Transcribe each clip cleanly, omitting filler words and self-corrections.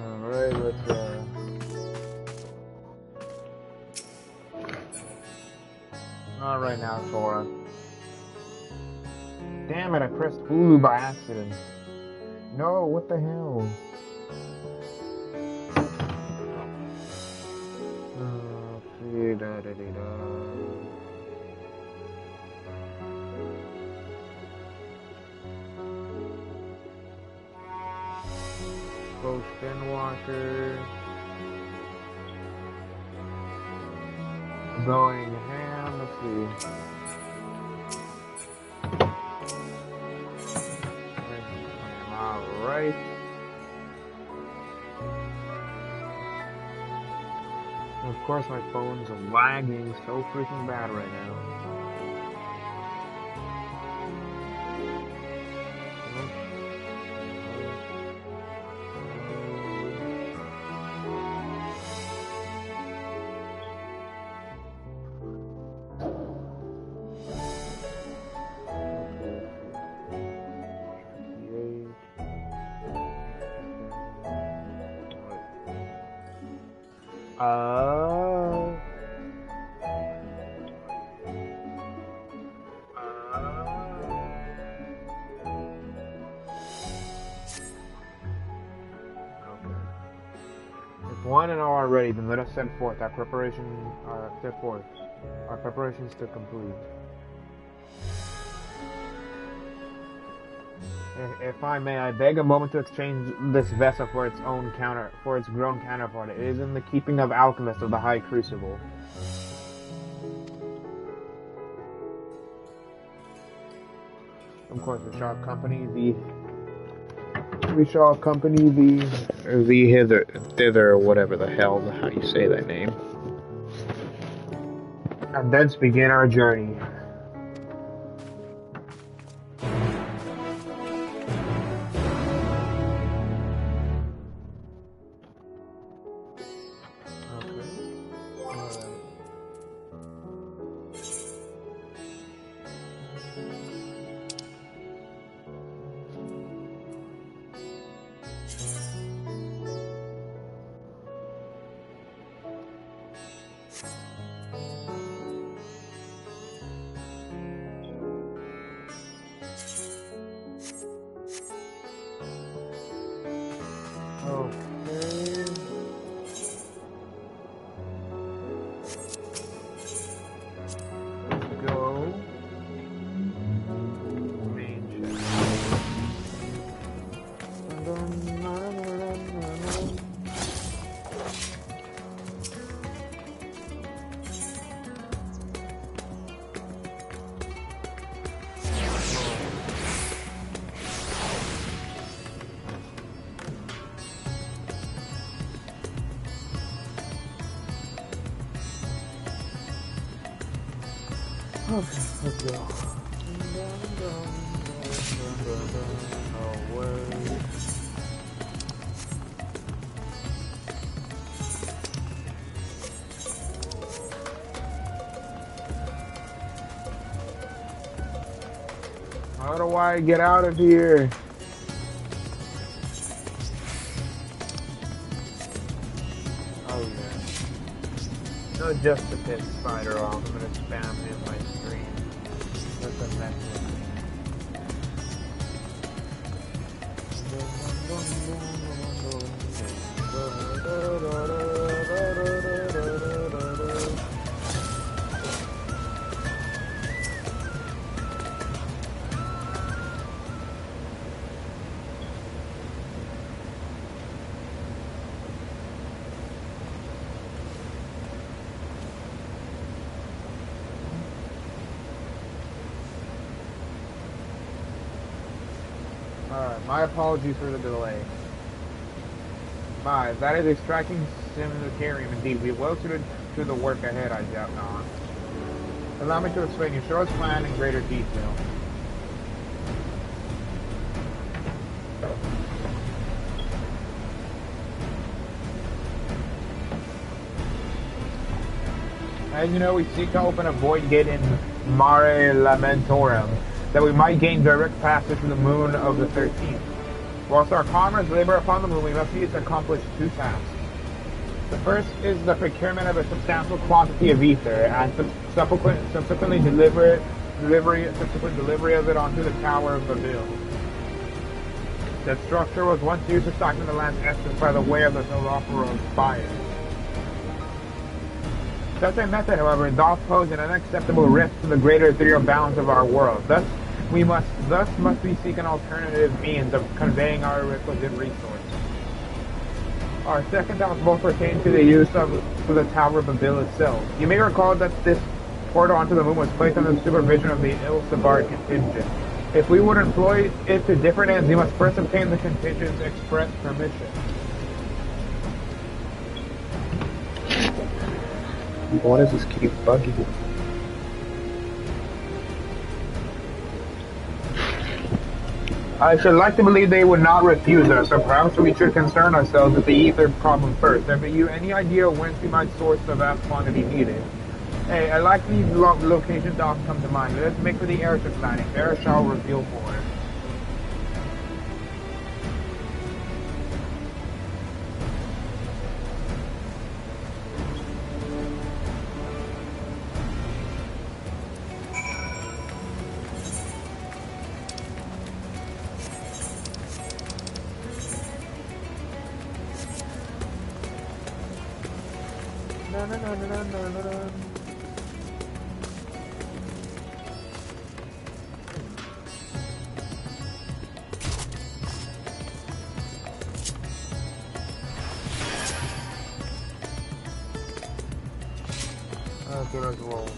Alright, let's not right now, Sora. Damn it, I pressed Hulu by accident. No, what the hell? Go spin washer. Going ham, let's see. Alright. Of course my phone's lagging so freaking bad right now. One and all are ready, then let us send forth our preparations to complete. If I may, I beg a moment to exchange this vessel for its grown counterpart. It is in the keeping of alchemists of the High Crucible. Of course, we shall accompany the thither, or whatever the hell, how you say that name. And thence begin our journey. Let's go. How do I get out of here? Oh yeah. No, just to piss Spider off. I'm gonna spam him my screen with the message. My apologies for the delay. 5. That is extracting Simulacarium indeed. We will to the work ahead, I doubt not. Allow me to explain your short plan in greater detail. As you know, we seek to open a void gate in Mare Lamentorum, that we might gain direct passage to the moon of the 13th. Whilst our comrades labor upon the moon, we must each accomplish two tasks. The first is the procurement of a substantial quantity of ether, and subsequently delivery of it onto the Tower of Babel. That structure was once used to siphon the land's essence by the way of the Zoroastrian fire. Such a method, however, doth pose an unacceptable risk to the greater ethereal balance of our world. Thus must we seek an alternative means of conveying our requisite resource. Our second task both pertain to the use of the Tower of Babel itself. You may recall that this portal onto the moon was placed under the supervision of the Il-Sabar contingent. If we would employ it to different ends, we must first obtain the contingent's express permission. Why does this keep bugging? I should like to believe they would not refuse us, so perhaps we should concern ourselves with the ether problem first. Have you any idea whence we might source the vast quantity needed? Hey, I like these location dots come to mind. Let's make for the airship landing. Air shall reveal more. Okay, let's roll.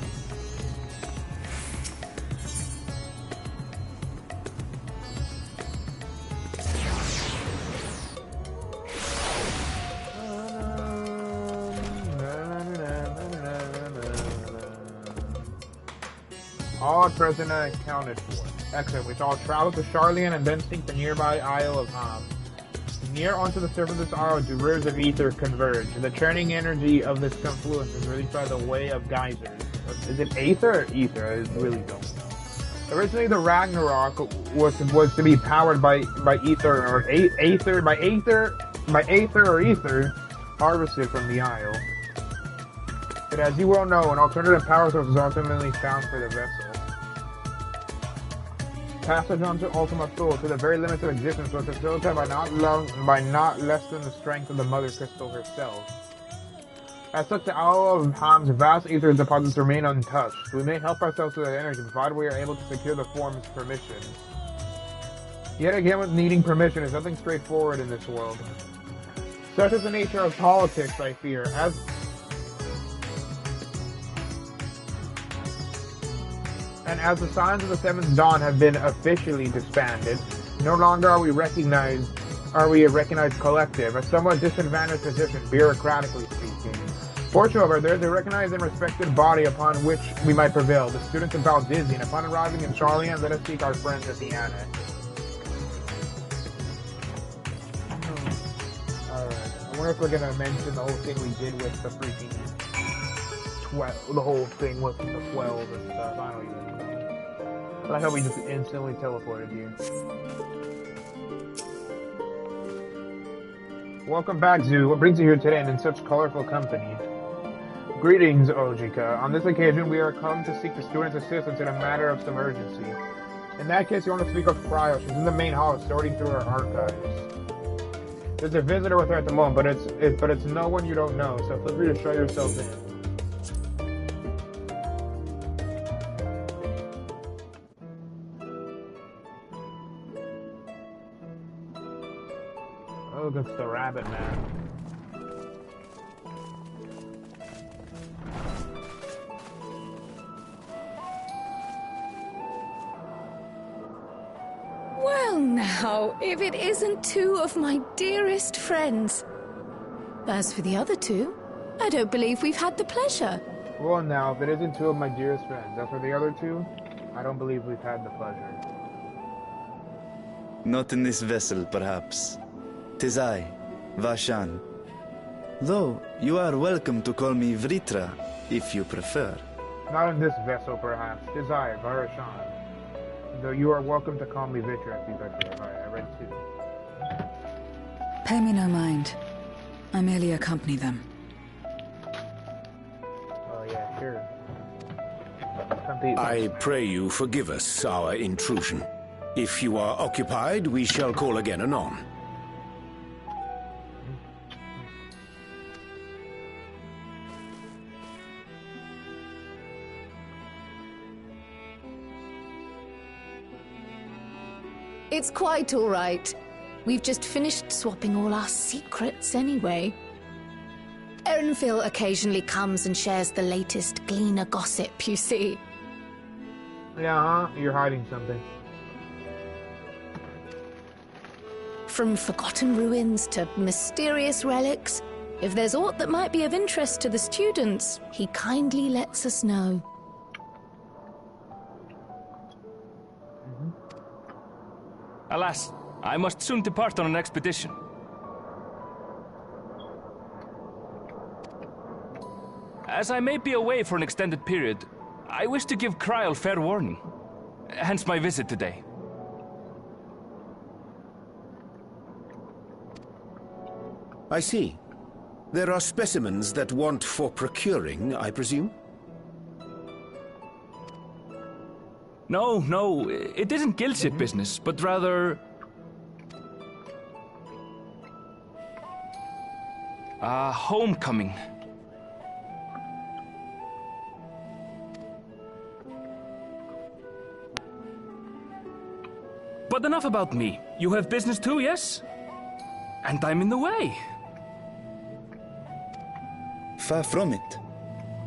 All at present accounted for. Excellent. We shall travel to Garlean and then seek the nearby Isle of Ham. Near onto the surface of this isle, do rivers of ether converge. The churning energy of this confluence is released by the way of geysers. Is it aether or ether? I really don't know. Originally, the Ragnarok was to be powered by ether or aether or ether harvested from the isle. But as you well know, an alternative power source was ultimately found for the vessel. Passage onto Ultima Thule to the very limits of existence was facilitated by not less than the strength of the Mother Crystal herself. As such, the Isle of Ham's vast ether deposits remain untouched. We may help ourselves to that energy, provided we are able to secure the form's permission. Yet again, with needing permission is nothing straightforward in this world. Such is the nature of politics, I fear. As the signs of the Seventh Dawn have been officially disbanded, no longer are we a recognized collective, a somewhat disadvantaged position, bureaucratically speaking. Fortunately, however, there is a recognized and respected body upon which we might prevail, the students of Valdizzi, and upon arriving in Garlean, let us seek our friends at the Annex. Alright, I wonder if we're gonna mention the whole thing we did with the freaking 12, the whole thing with the 12 and stuff, I don't even know. But I hope we just instantly teleported here. Welcome back, Zoo. What brings you here today and in such colorful company? Greetings, Ojika. On this occasion, we are come to seek the student's assistance in a matter of some urgency. In that case, you want to speak with Cryo. She's in the main hall sorting through her archives. There's a visitor with her at the moment, but it's no one you don't know, so feel free to show yourself in. Oh, that's the rabbit man. Well now, if it isn't two of my dearest friends. As for the other two, I don't believe we've had the pleasure. Well now, if it isn't two of my dearest friends. As for the other two, I don't believe we've had the pleasure. Not in this vessel, perhaps. 'Tis I, Vashan. Though, you are welcome to call me Vritra, if you prefer. Not in this vessel, perhaps. 'Tis I, Varashan. Though you are welcome to call me Vitra if you prefer. Alright, I read two. Pay me no mind. I merely accompany them. Oh yeah, sure. I pray you forgive us our intrusion. If you are occupied, we shall call again anon. It's quite all right. We've just finished swapping all our secrets anyway. Erenville occasionally comes and shares the latest Gleaner gossip, you see. Yeah, you're hiding something. From forgotten ruins to mysterious relics, if there's aught that might be of interest to the students, he kindly lets us know. Alas, I must soon depart on an expedition. As I may be away for an extended period, I wish to give Kryl fair warning. Hence my visit today. I see. There are specimens that want for procuring, I presume? No, it isn't guildship business, but rather... homecoming. But enough about me. You have business too, yes? And I'm in the way. Far from it.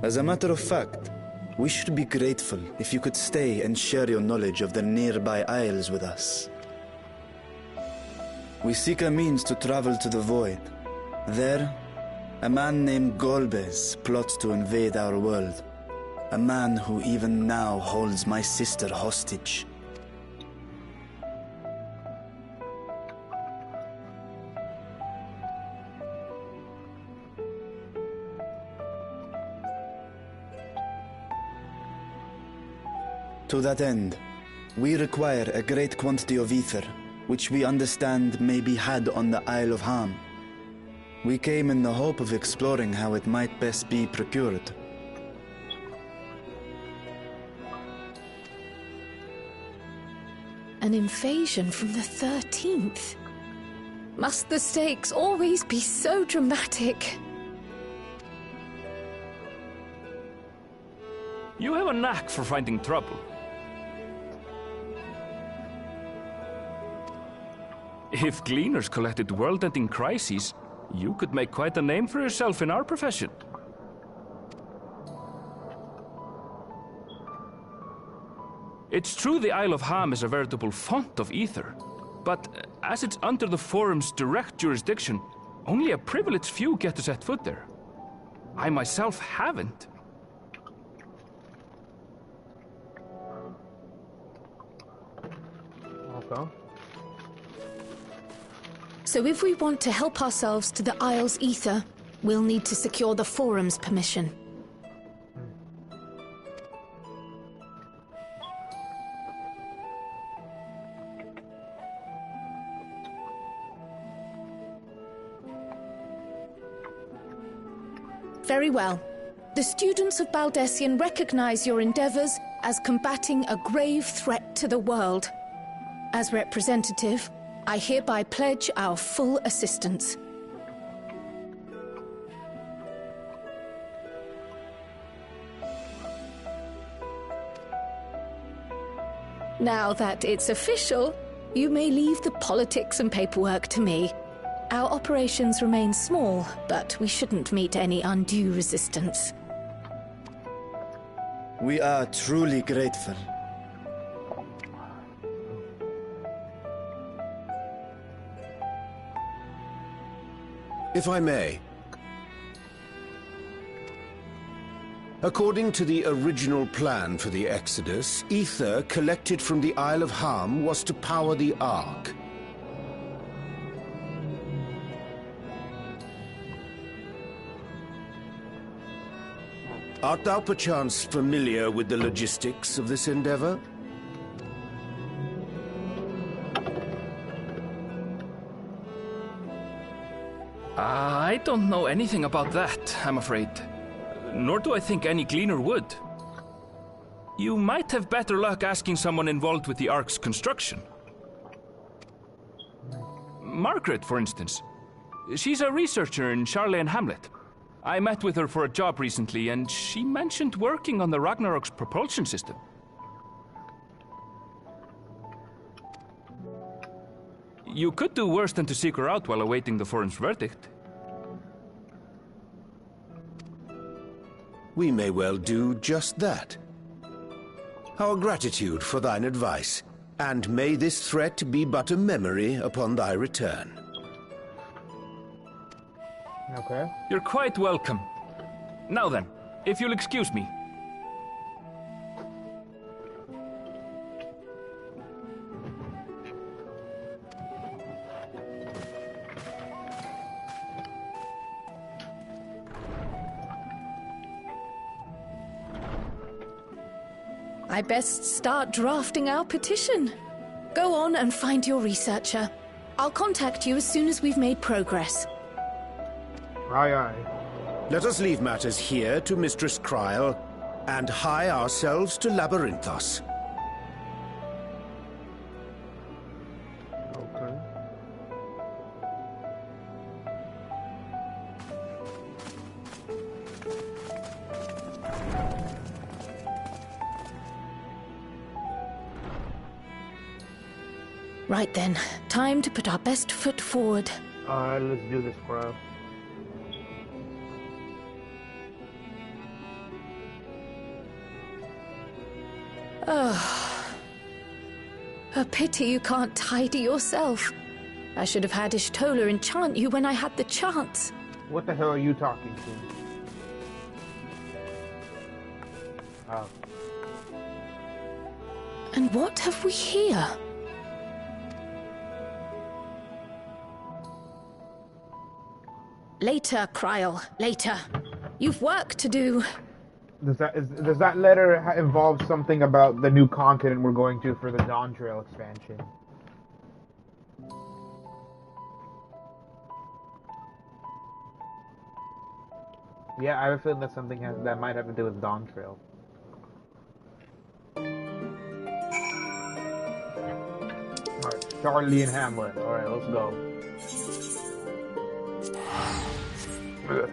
As a matter of fact, we should be grateful if you could stay and share your knowledge of the nearby isles with us. We seek a means to travel to the Void. There, a man named Golbez plots to invade our world. A man who even now holds my sister hostage. To that end, we require a great quantity of ether, which we understand may be had on the Isle of Ham. We came in the hope of exploring how it might best be procured. An invasion from the 13th? Must the stakes always be so dramatic? You have a knack for finding trouble. If Gleaners collected world-ending crises, you could make quite a name for yourself in our profession. It's true the Isle of Ham is a veritable font of ether, but as it's under the Forum's direct jurisdiction, only a privileged few get to set foot there. I myself haven't. Okay. So if we want to help ourselves to the Isle's ether, we'll need to secure the Forum's permission. Very well. The students of Baldessian recognize your endeavors as combating a grave threat to the world. As representative, I hereby pledge our full assistance. Now that it's official, you may leave the politics and paperwork to me. Our operations remain small, but we shouldn't meet any undue resistance. We are truly grateful. If I may. According to the original plan for the Exodus, ether collected from the Isle of Ham was to power the Ark. Art thou perchance familiar with the logistics of this endeavor? I don't know anything about that, I'm afraid. Nor do I think any gleaner would. You might have better luck asking someone involved with the Ark's construction. Margaret, for instance. She's a researcher in Garlean Hamlet. I met with her for a job recently, and she mentioned working on the Ragnarok's propulsion system. You could do worse than to seek her out while awaiting the forum's verdict. We may well do just that. Our gratitude for thine advice, and may this threat be but a memory upon thy return. Okay. You're quite welcome. Now then, if you'll excuse me. I best start drafting our petition. Go on and find your researcher. I'll contact you as soon as we've made progress. Aye, aye. Let us leave matters here to Mistress Kryl, and hie ourselves to Labyrinthos. Okay. Right then, time to put our best foot forward. Alright, let's do this, bro. Oh. A pity you can't tidy yourself. I should have had Ishtola enchant you when I had the chance. What the hell are you talking to? Oh. And what have we here? Later, Kryl, later. You've work to do. Does that letter involve something about the new continent we're going to for the Dawn Trail expansion? Yeah, I have a feeling that's something that might have to do with Dawn Trail. Alright, Garlean Hamlet. Alright, let's go. Ugh.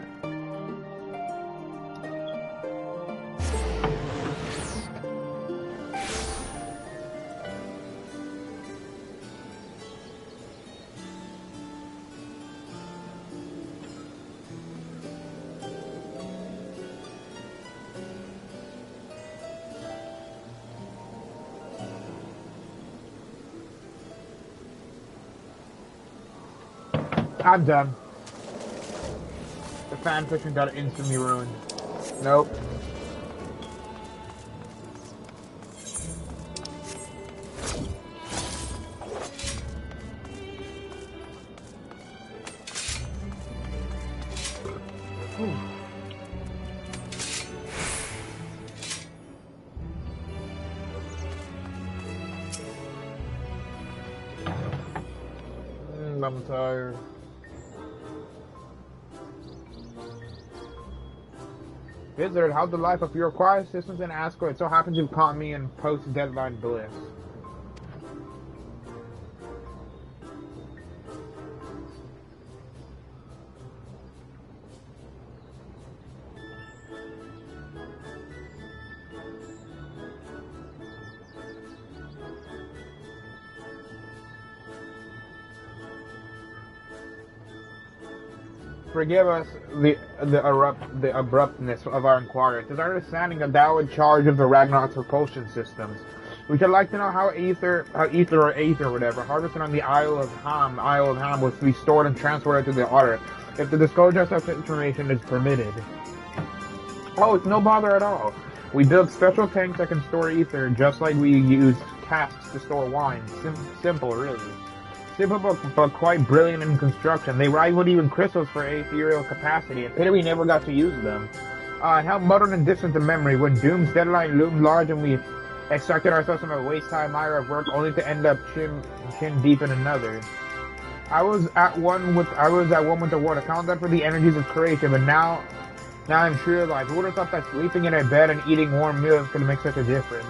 I'm done. The fanfiction got instantly ruined. Nope. I'm tired. Visitor, how's the life of your quiet assistants and escort? It so happens you've caught me in post-deadline bliss. Forgive us the abruptness of our inquiry. It is our understanding that thou in charge of the Ragnarok's propulsion systems. We should like to know how Aether or whatever, harvested on the Isle of Ham was to be stored and transported to the Ark, if the disclosure of such information is permitted. Oh, it's no bother at all. We build special tanks that can store ether, just like we use casks to store wine. Simple, really. Simple but quite brilliant in construction. They rivaled even crystals for ethereal capacity. And pity we never got to use them. And how modern and distant the memory when Doom's deadline loomed large and we extracted ourselves from a waste-time mire of work only to end up chin deep in another. I was at one with the world. Account that for the energies of creation, but now I'm sure, like, who would have thought that sleeping in a bed and eating warm meals could make such a difference?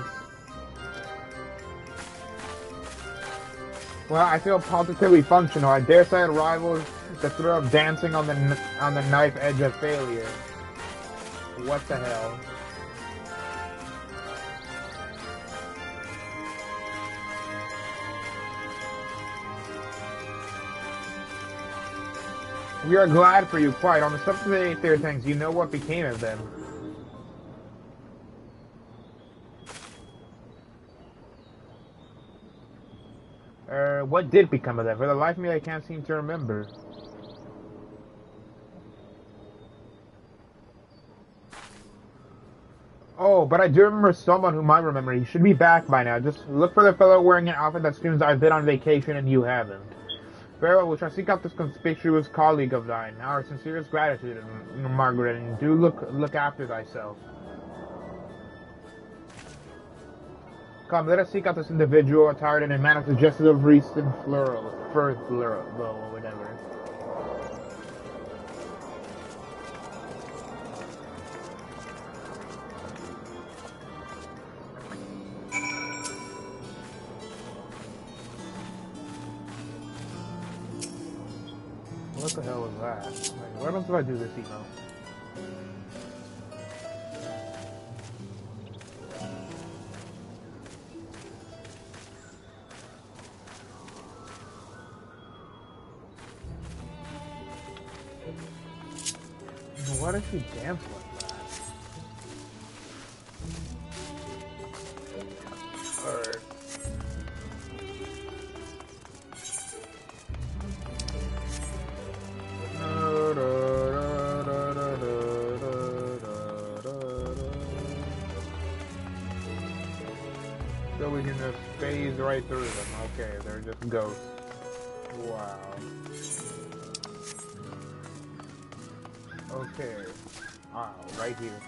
Well, I feel positively functional. I dare say it rivals the thrill of dancing on the knife edge of failure. What the hell? We are glad for you, quite. On the subject of the Aether things, you know what became of them. What did become of them? For the life of me, I can't seem to remember. Oh, but I do remember someone who might remember. He should be back by now. Just look for the fellow wearing an outfit that screams, I've been on vacation and you haven't. Very well, we shall seek out this conspicuous colleague of thine. Our sincerest gratitude, Margaret, and do look after thyself. Come, let us seek out this individual attired in a manner suggestive of recent floral, whatever. What the hell was that? Like, what else do I do this email? Why does she dance like that? Alright. So we can just phase right through them. Okay, they're just ghosts. Wow. Okay. Wow, right here.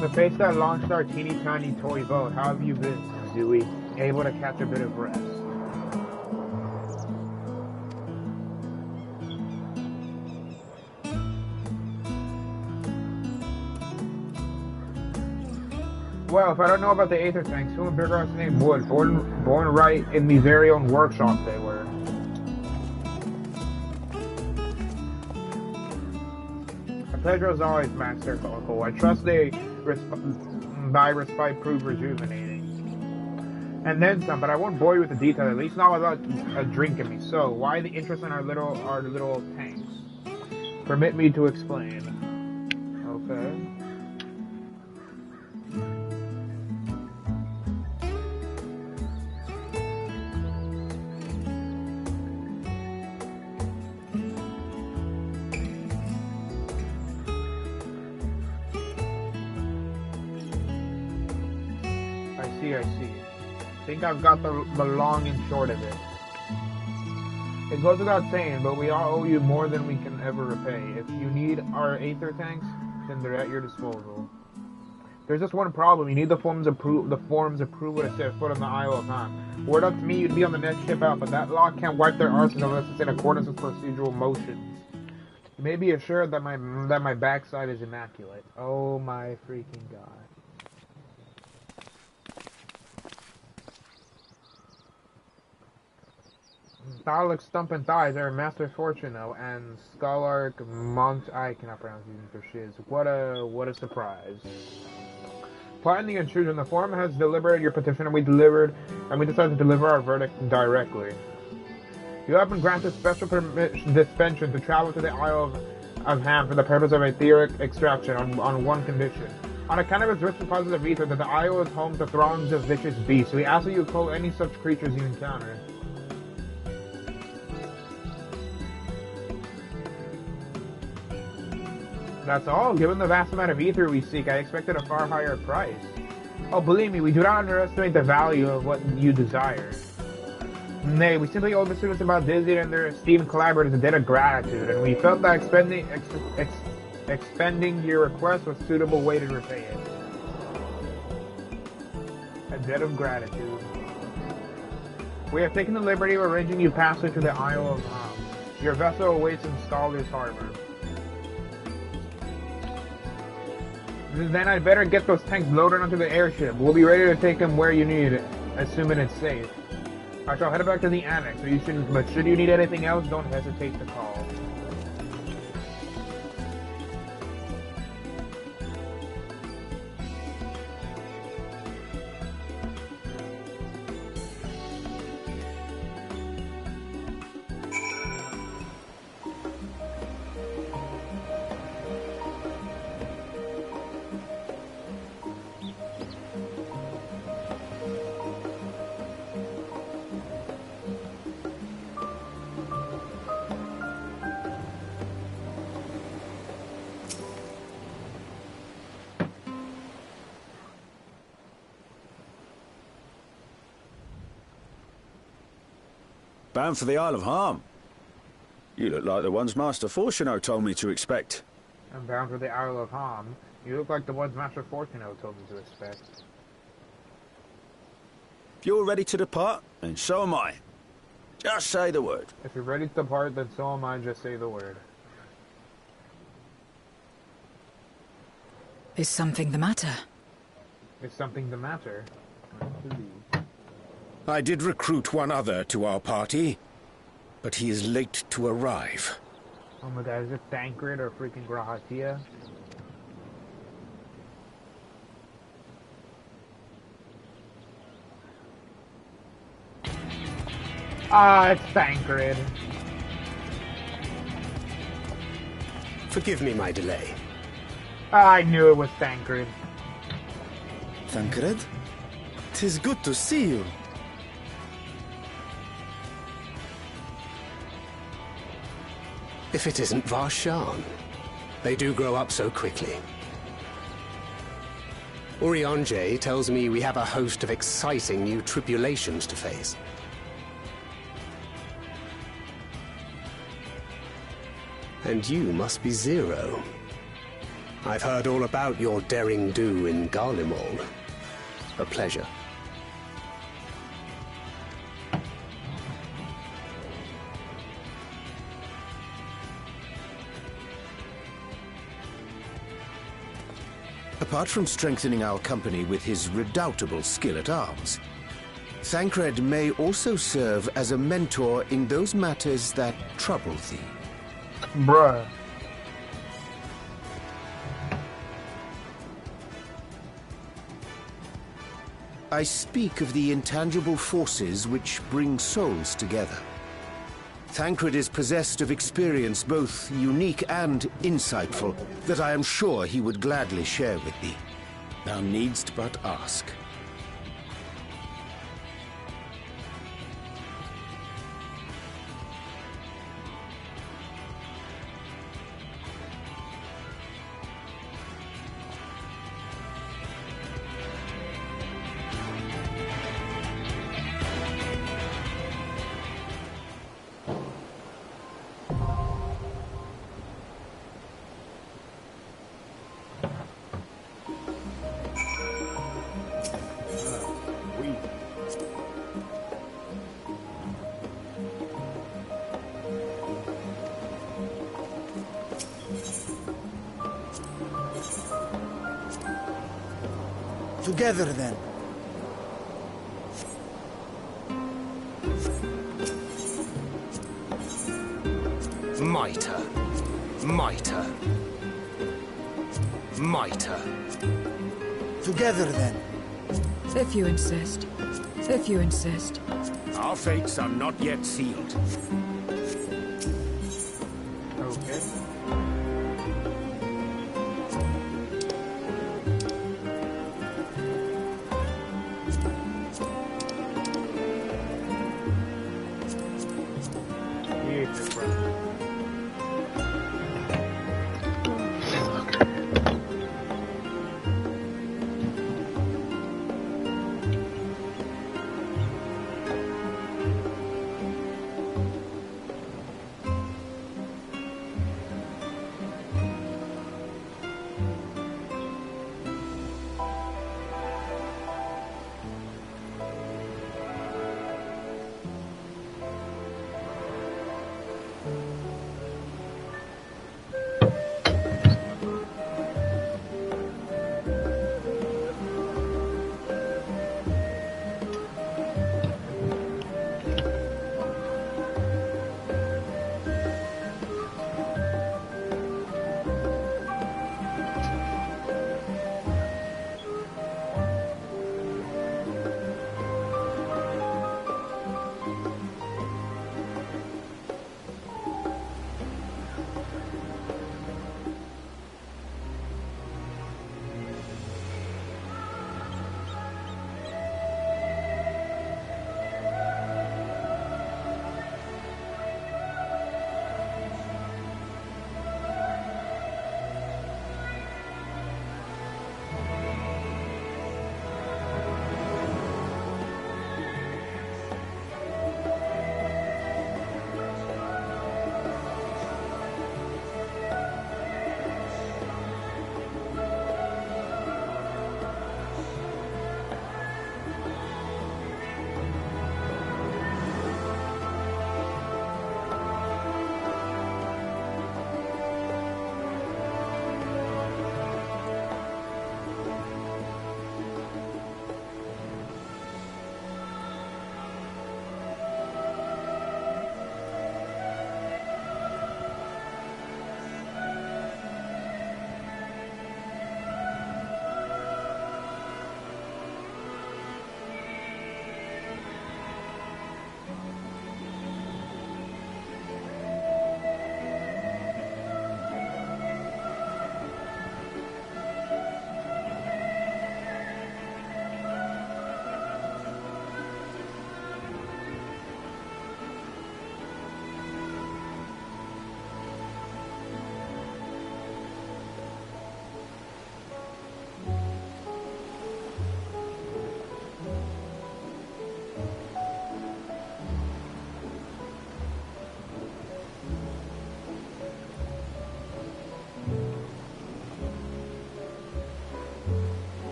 The face that launched our teeny tiny toy boat, how have you been, Dewey? Able to catch a bit of rest? Well, if I don't know about the Aether tanks, who in Bigger's name would? Born right in the very own workshop they were. A pleasure as always, Master Uncle. I trust thy respite prove rejuvenating. And then some, but I won't bore you with the details, at least not without a drink in me. So, why the interest in our little tanks? Permit me to explain. Okay. I see. Think I've got the long and short of it. It goes without saying, but we all owe you more than we can ever repay. If you need our Aether tanks, then they're at your disposal. There's just one problem. You need the form's approval to set foot on the Isle of Ham. Word up to me, you'd be on the next ship out, but that law can't wipe their arses unless it's in accordance with procedural motions. You may be assured that my backside is immaculate. Oh my freaking god. Thalic's Stumpin' Thighs are Master Fortuno and Scholark I cannot pronounce these for shiz. What a surprise. Plotting the intrusion, the forum has deliberated your petition and we decided to deliver our verdict directly. You have been granted special suspension to travel to the Isle of Ham for the purpose of etheric extraction on one condition. On account of its rich deposits of ether, that the isle is home to throngs of vicious beasts. We ask that you kill any such creatures you encounter. That's all. Given the vast amount of ether we seek, I expected a far higher price. Oh, believe me, we do not underestimate the value of what you desire. Nay, we simply owe the students about Disney and their esteemed collaborators a debt of gratitude, and we felt that expending your request was a suitable way to repay it. A debt of gratitude. We have taken the liberty of arranging you passage to the Isle of Ham. Your vessel awaits in Scholar's Harbor. Then I'd better get those tanks loaded onto the airship. We'll be ready to take them where you need it, assuming it's safe. I shall head back to the annex, but should you need anything else, don't hesitate to call. Bound for the Isle of Ham. You look like the ones Master Fortuno told me to expect. I'm bound for the Isle of Ham. You look like the ones Master Fortuno told me to expect. If you're ready to depart, then so am I. Just say the word. If you're ready to depart, then so am I. Just say the word. Is something the matter? Is something the matter? I did recruit one other to our party, but he is late to arrive. Oh my god, is it Thancred or freaking Grahatia? Ah, it's Thancred. Forgive me my delay. I knew it was Thancred. Thancred? 'Tis good to see you. If it isn't Varshan. They do grow up so quickly. Urianger tells me we have a host of exciting new tribulations to face. And you must be Zero. I've heard all about your daring do in Garlean. A pleasure. Apart from strengthening our company with his redoubtable skill at arms, Thancred may also serve as a mentor in those matters that trouble thee. Bruh. I speak of the intangible forces which bring souls together. Thancred is possessed of experience both unique and insightful that I am sure he would gladly share with thee. Thou needst but ask. Together, then. Mitre. Mitre. Mitre. Together, then. If you insist. If you insist. Our fates are not yet sealed. Okay. AetherFront.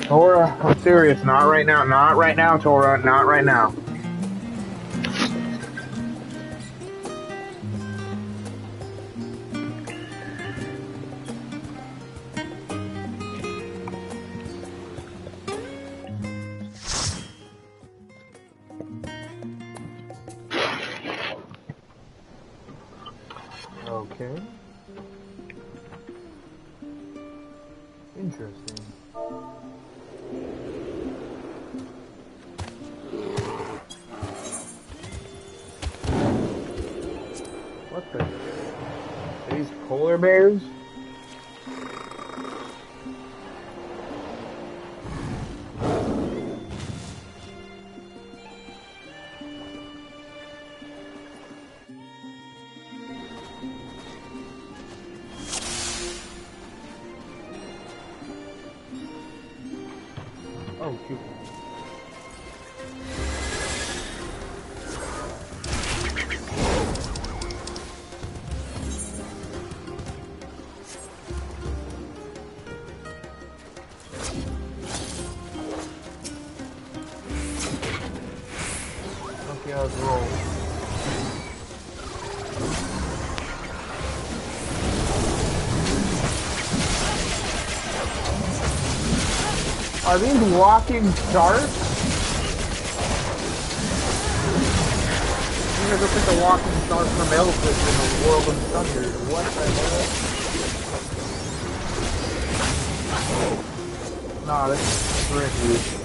Tora, I'm serious. Not right now. Not right now, Tora. Not right now. Okay. Interesting. What the? Are these polar bears? Oh, shoot. Okay, let's roll. Are these walking sharks? These are just like the walking sharks from Elvis in the World of Thunder. What the hell? Nah, this is tricky.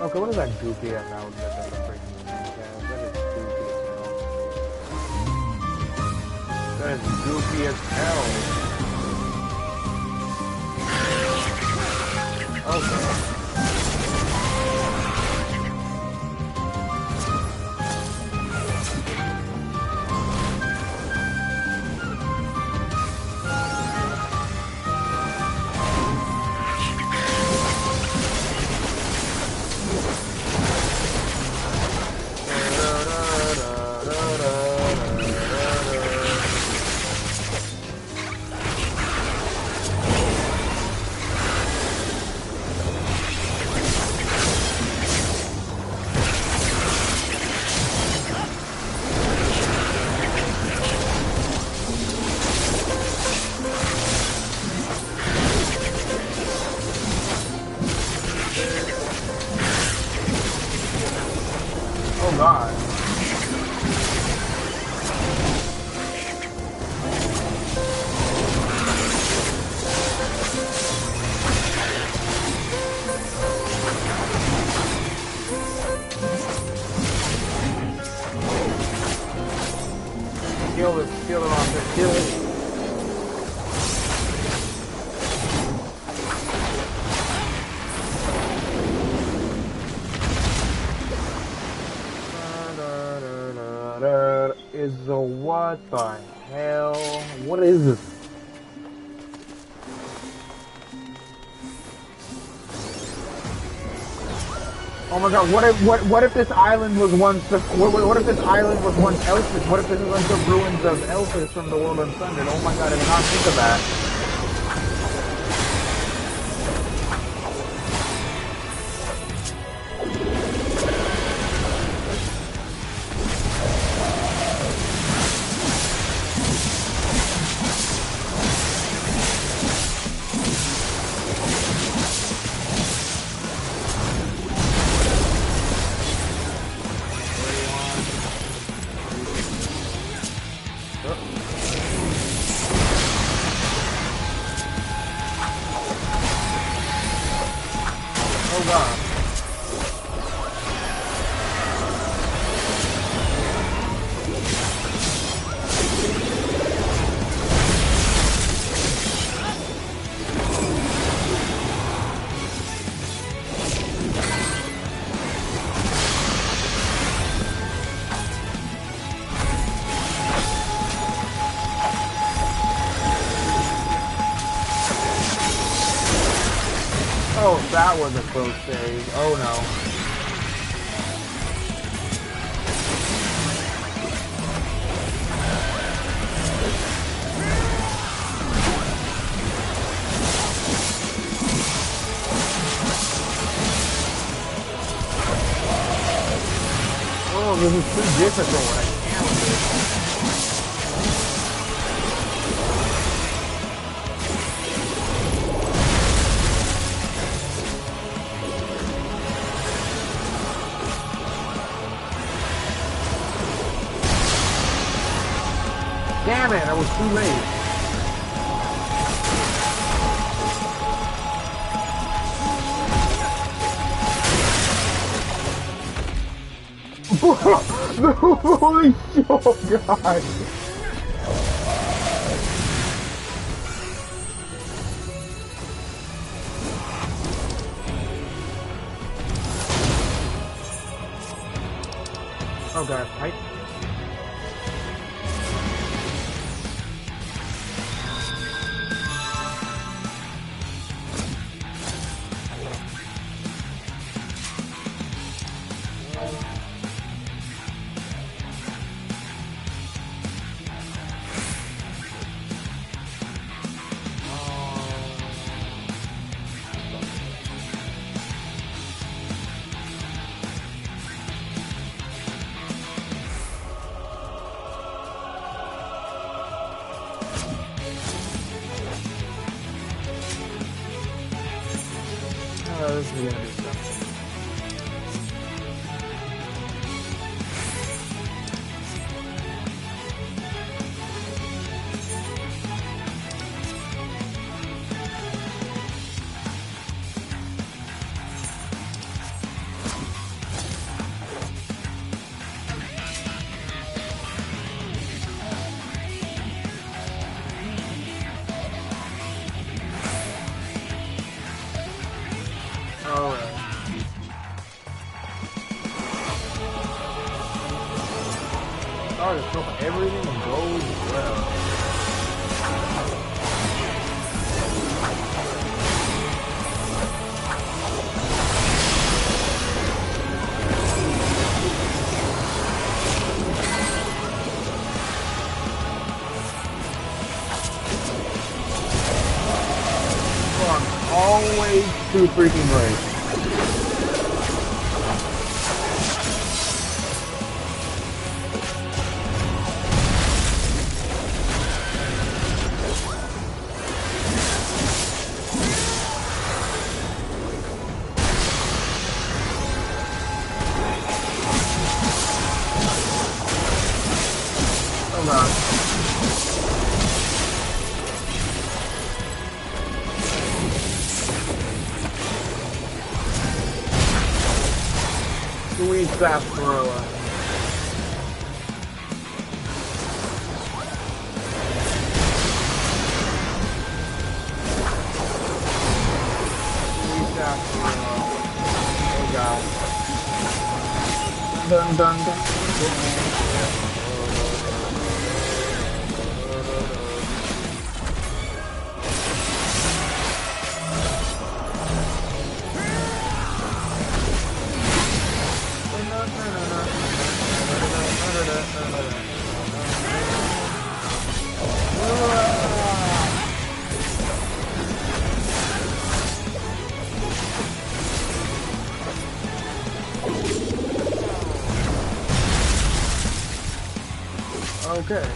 Okay, what is that goofy ass now? That is goofy as hell. Okay. Oh god. Kill it off there, kill it. Is what the hell? What is this? Oh my god! What if this island was once what if this island was once Elphis? What if this is like the ruins of Elphis from the World Unsundered? Oh my god! I did not think of that. That was a close save. Oh no. Oh, this is too difficult. I can't with this. Damn it, I was too late. Holy shit, oh god. Oh god, right? Oh, this is gonna be something. Alright. Start to smoke everything and goes well. Oh, I'm always too freaking late. Hold on. Sweet sarsaparilla. Sweet sarsaparilla. Oh god. Dun dun dun. Okay.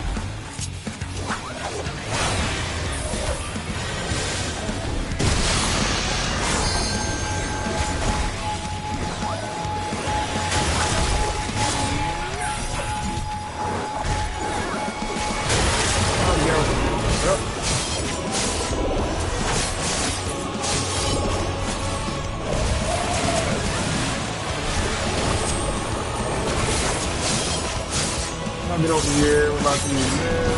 I'll get over here. We're about to use this.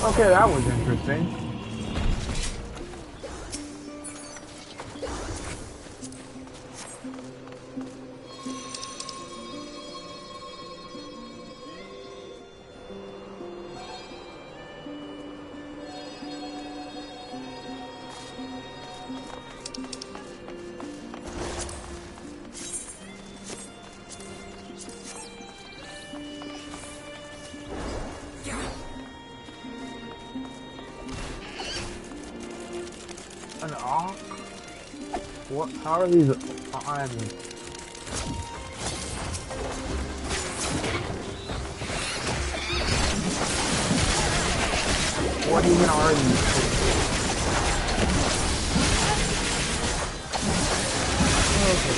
Okay, that was interesting. An ox? What? How are these on? What even are these things? Okay.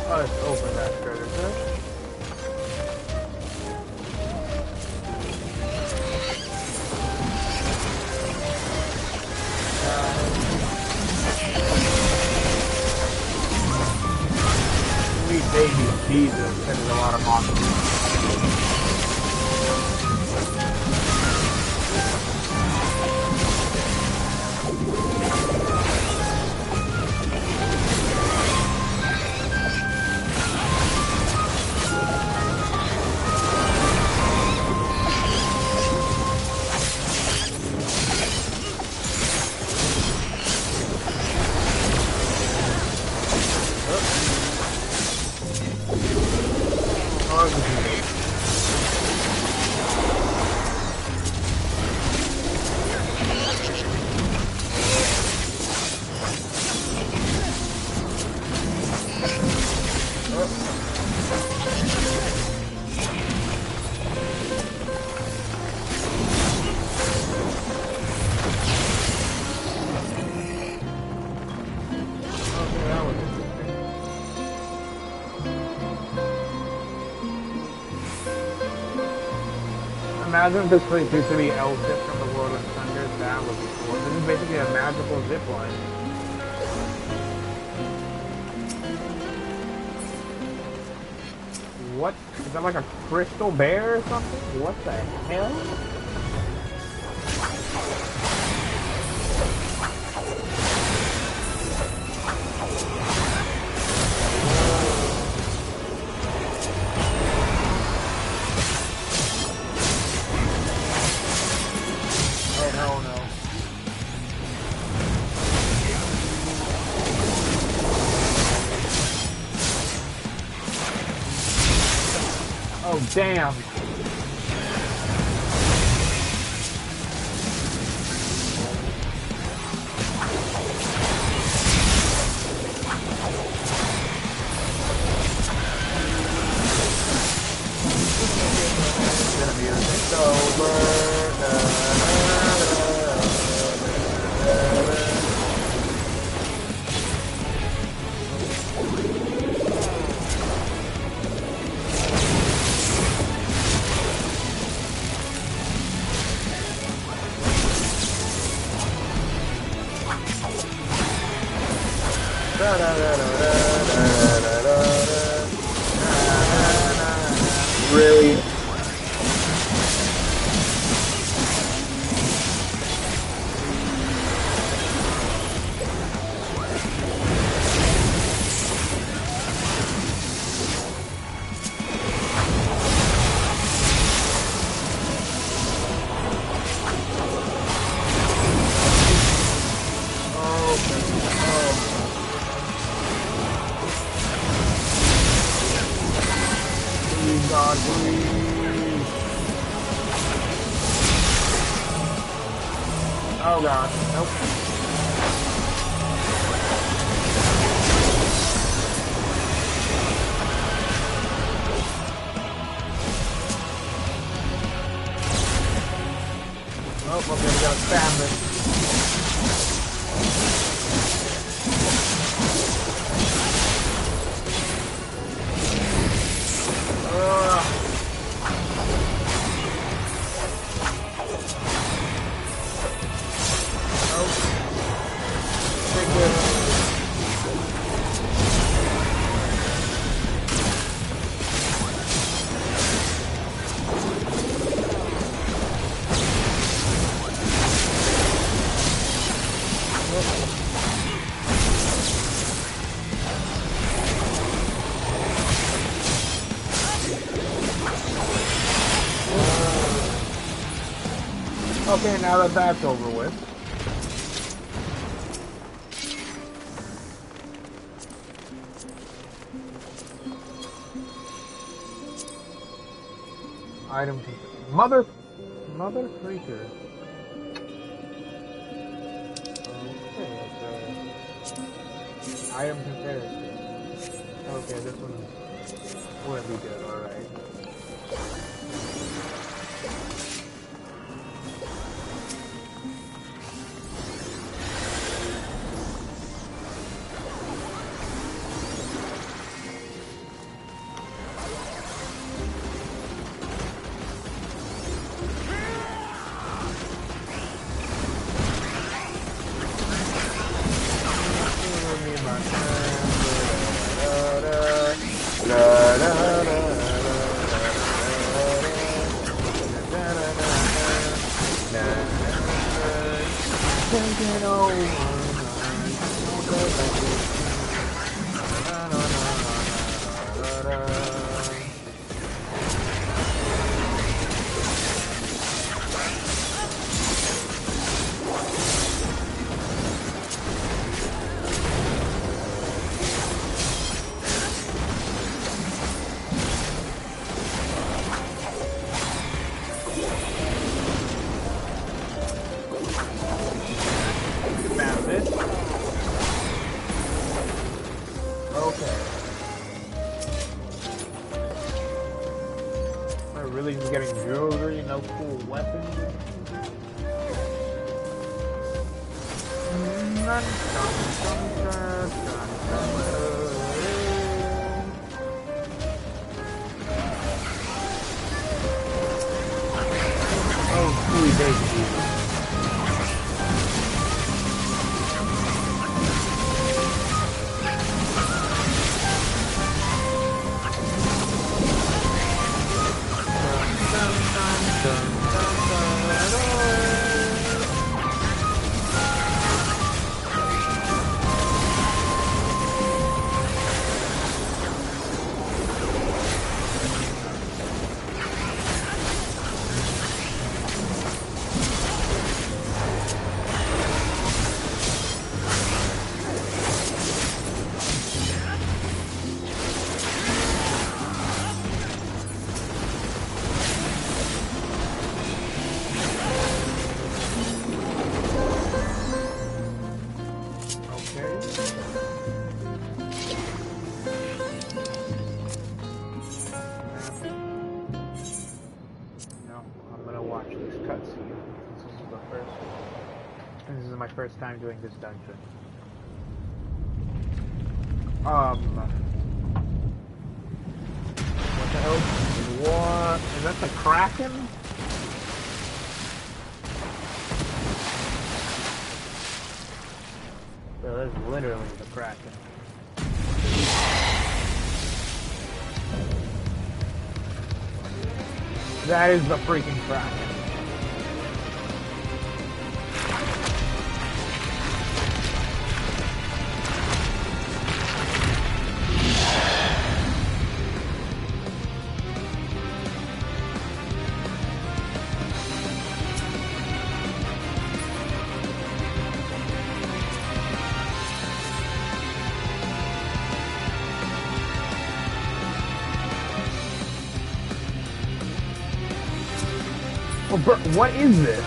Let's open that treasure chest. Sweet baby Jesus, there's a lot of monsters. Imagine if this place used to be L-Zip from the World of Thunder. That would be cool. This is basically a magical zip line. What? Is that like a crystal bear or something? What the hell? Oh, damn. It's over. Really? God, please. Oh God, nope. Oh, okay, we gotta spam this. Okay, now that that's over with. Item mother freaker. Okay, that's item comparison. Okay, this one wouldn't be good, alright. First time doing this dungeon. What the hell? What? Is that the Kraken? So that's literally the Kraken. That is the freaking Kraken. Well, bro, what is this?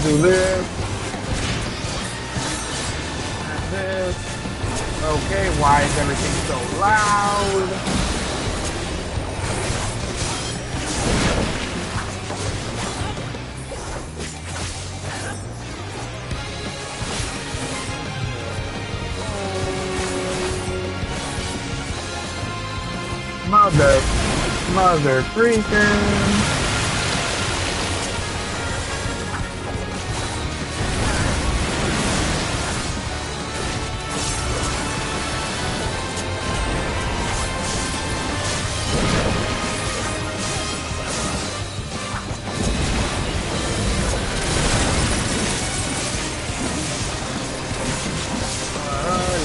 Do this and this. Okay, why is everything so loud? Mother freaking.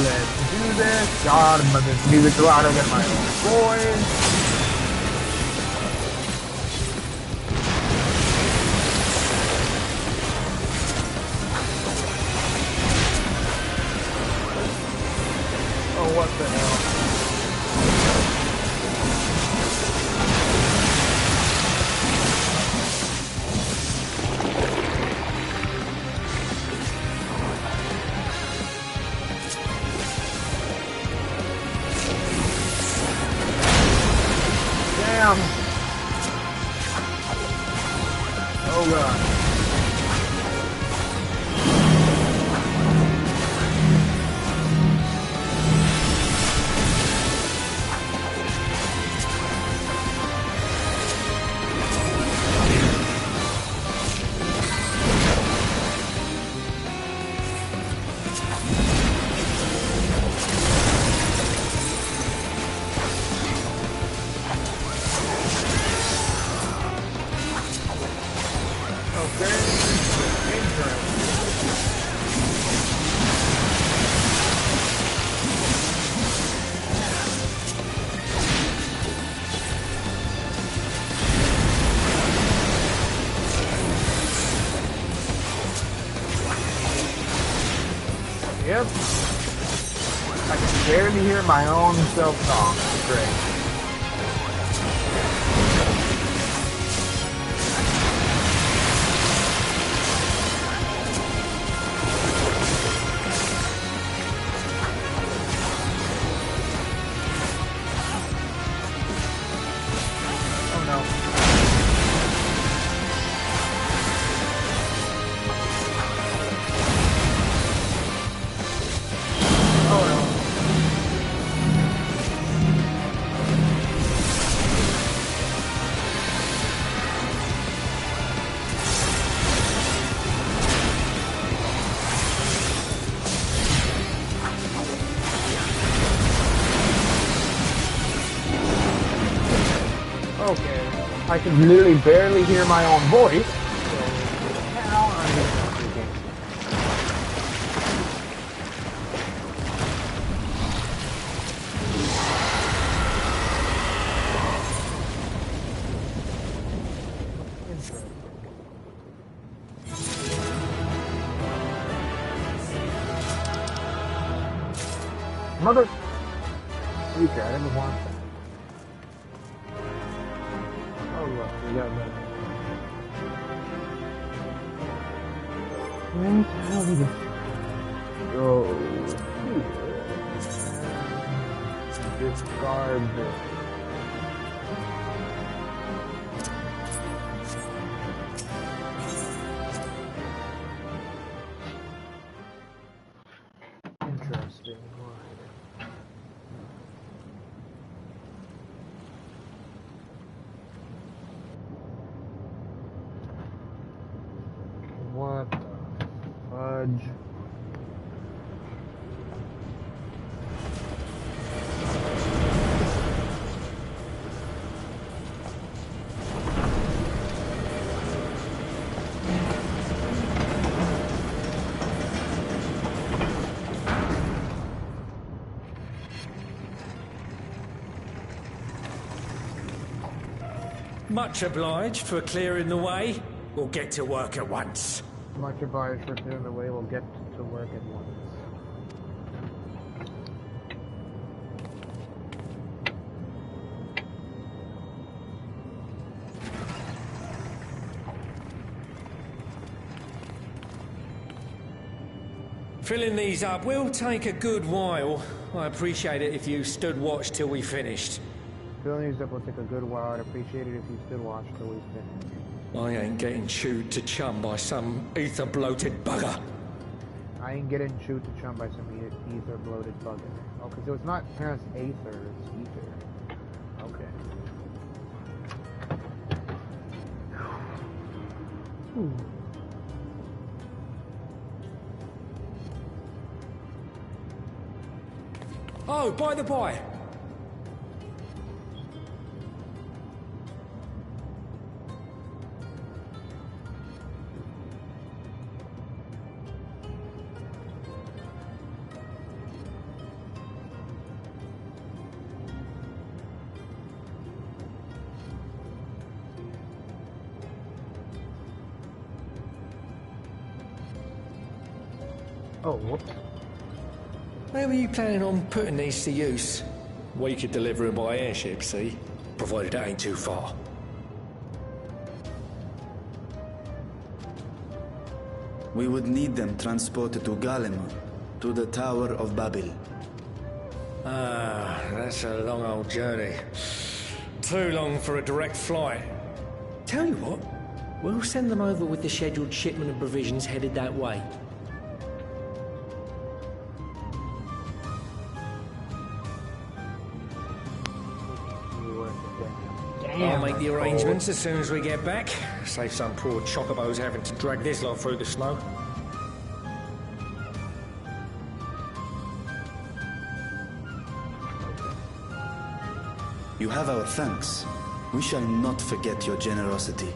Let's do this. God, but this music's louder than my own voice. Oh, what the hell? Damn. Oh god. Yep. I can barely hear my own self talk. Great. Oh no. Okay, I can literally barely hear my own voice. So now I'm just speaking. Mother freaker, I didn't want that. Oh look, we got that. Where the hell did it go? Discard this. Interesting. Much obliged for clearing the way. We'll get to work at once. Much obliged for clearing the way. We'll get to work at once. Filling these up will take a good while. I appreciate it if you stood watch till we finished. Filling these up will take a good while. I'd appreciate it if you stood watch till we finish. I ain't getting chewed to chum by some ether-bloated bugger. I ain't getting chewed to chum by some ether-bloated bugger. Oh, because it was not pronounced aether, it's ether. Okay. Oh, by the by. Oh, whoops. Where were you planning on putting these to use? We could deliver them by airship, see? Provided it ain't too far. We would need them transported to Garlean, to the Tower of Babel. Ah, that's a long old journey. Too long for a direct flight. Tell you what, we'll send them over with the scheduled shipment of provisions headed that way. I'll make the arrangements as soon as we get back. Save some poor chocobos having to drag this lot through the snow. You have our thanks. We shall not forget your generosity.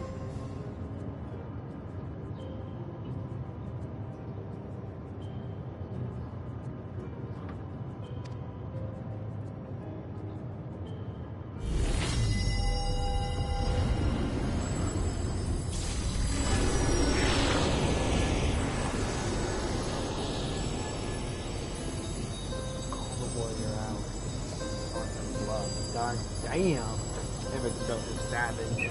God damn. Never felt this savage.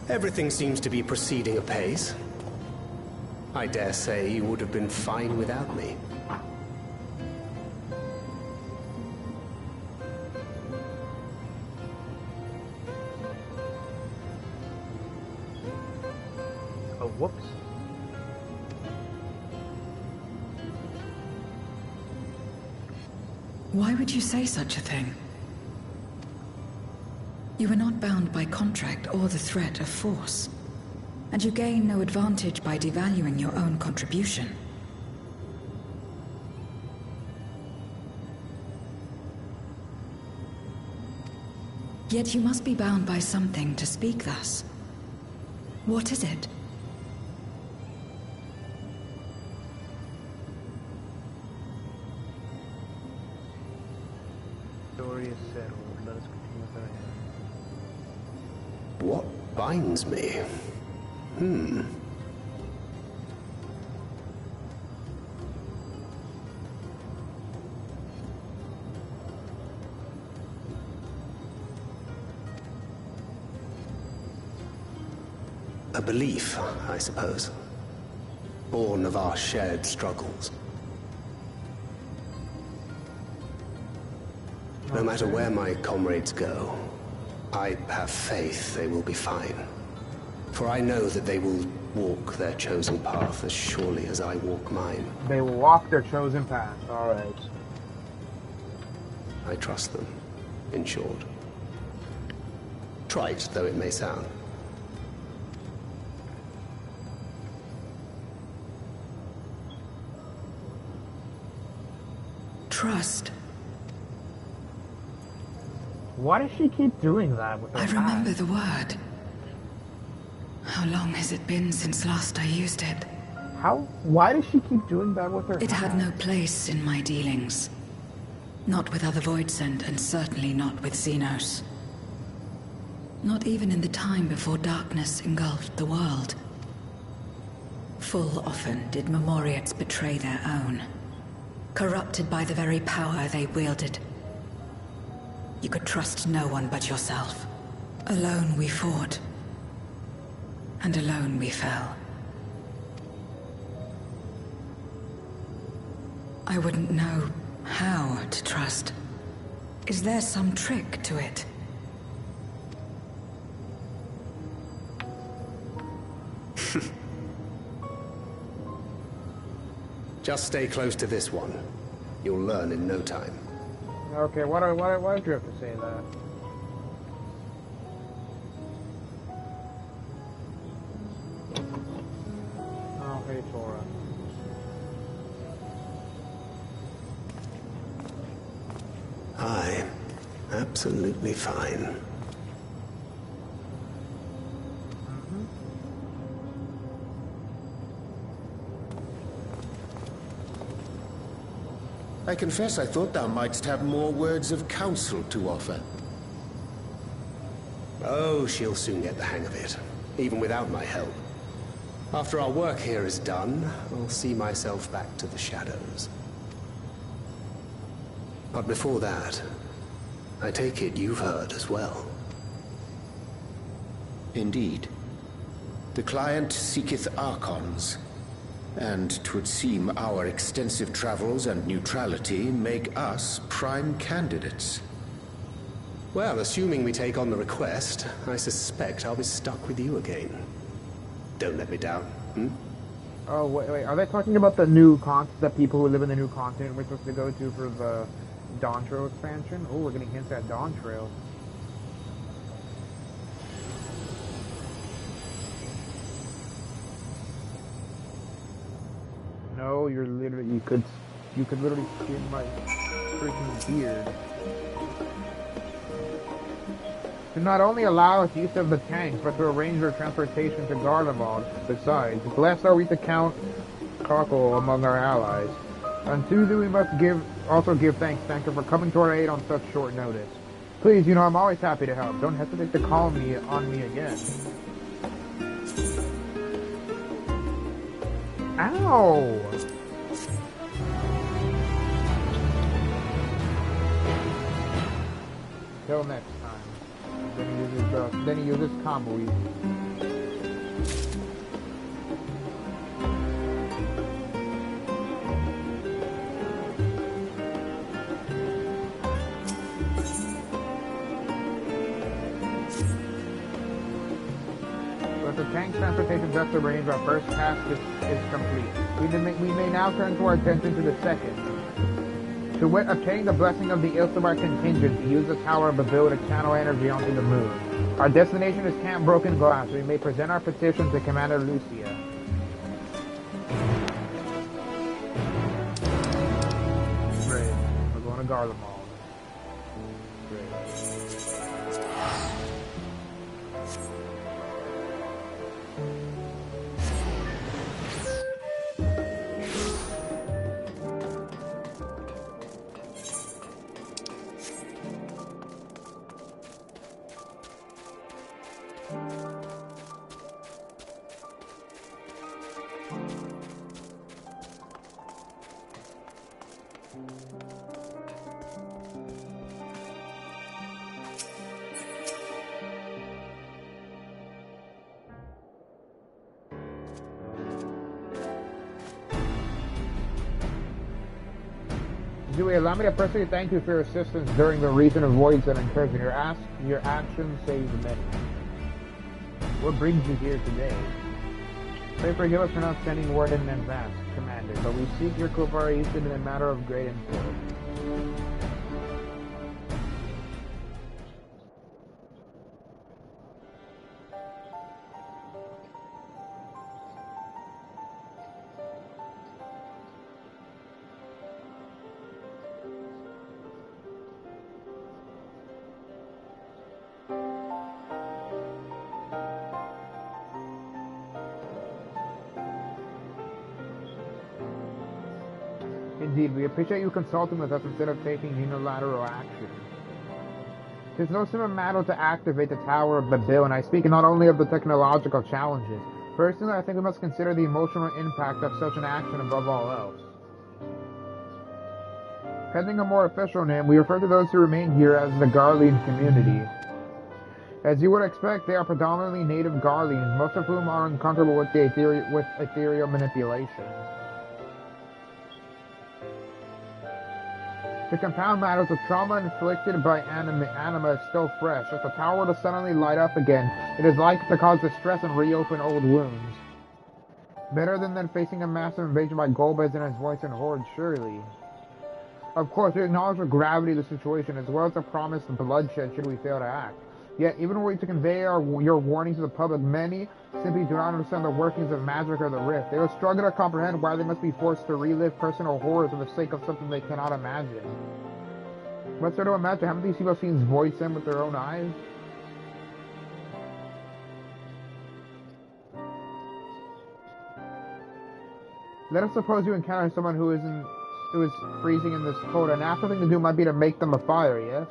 Everything seems to be proceeding apace. I dare say you would have been fine without me. Oh, whoops. Why would you say such a thing? You are not bound by contract or the threat of force, and you gain no advantage by devaluing your own contribution. Yet you must be bound by something to speak thus. What is it? Story is settled. Let us continue with our hand. What binds me? A belief, I suppose. Born of our shared struggles. No matter where my comrades go, I have faith they will be fine. For I know that they will walk their chosen path as surely as I walk mine. They will walk their chosen path. Alright. I trust them, in short. Trite though it may sound. Trust. Why does she keep doing that with her I remember hand? the word. How long has it been since last I used it? Why does she keep doing that with her It hand? had no place in my dealings. Not with other Voidsent, and certainly not with Xenos. Not even in the time before darkness engulfed the world. Full often did Memoriates betray their own, corrupted by the very power they wielded. You could trust no one but yourself. Alone we fought, and alone we fell. I wouldn't know how to trust. Is there some trick to it? Just stay close to this one. You'll learn in no time. Okay, why did you have to say that? Oh, hey, Tora. Aye, absolutely fine. I confess I thought thou mightst have more words of counsel to offer. Oh, she'll soon get the hang of it, even without my help. After our work here is done, I'll see myself back to the shadows. But before that, I take it you've heard as well. Indeed. The client seeketh Archons, and 'twould seem our extensive travels and neutrality make us prime candidates. Well, assuming we take on the request, I suspect I'll be stuck with you again. Don't let me down, hmm? Oh, wait, are they talking about the new continent, the people who live in the new continent we're supposed to go to for the Dawn Trail expansion? Oh, we're getting hints at Dawn Trail. No, you're literally, you could literally skin my freaking beard. To not only allow us use of the tanks, but to arrange their transportation to Garlean. Besides, bless are we to count Cockle among our allies. On Tuesday we must also give thanks, Tanker, for coming to our aid on such short notice. Please, you know I'm always happy to help. Don't hesitate to call me on me again. Ow! Till next time. Then he uses combo easy. With the tank transportation just arranged, our first task is complete. We may now turn to our attention to the second. To obtain the blessing of the Ilsamar contingent to use the Tower of Babil to channel energy onto the moon. Our destination is Camp Broken Glass. We may present our petition to Commander Lucia. Great. We're going to Garlean. Dewey, allow me to personally thank you for your assistance during the recent avoidance and incursion. Your actions saved many. What brings you here today? Pray forgive us for not sending word in advance, Commander, but we seek your cooperation in a matter of great import. Indeed, we appreciate you consulting with us instead of taking unilateral action. It is no simple matter to activate the Tower of Babel, and I speak not only of the technological challenges. Personally, I think we must consider the emotional impact of such an action above all else. Pending a more official name, we refer to those who remain here as the Garlean community. As you would expect, they are predominantly native Garleans, most of whom are uncomfortable with ethereal manipulation. To compound matters, the trauma inflicted by anima is still fresh. If the tower were to suddenly light up again, it is likely to cause distress and reopen old wounds. Better than facing a massive invasion by Golbez and his voice and horde, surely. Of course, we acknowledge the gravity of the situation, as well as the promise of bloodshed should we fail to act. Yet, even were we to convey your warning to the public, many simply do not understand the workings of magic or the rift. They will struggle to comprehend why they must be forced to relive personal horrors for the sake of something they cannot imagine. What's there to imagine? Haven't these people seen voice in with their own eyes? Let us suppose you encounter someone who is freezing in this cold. A natural thing to do might be to make them a fire, yes?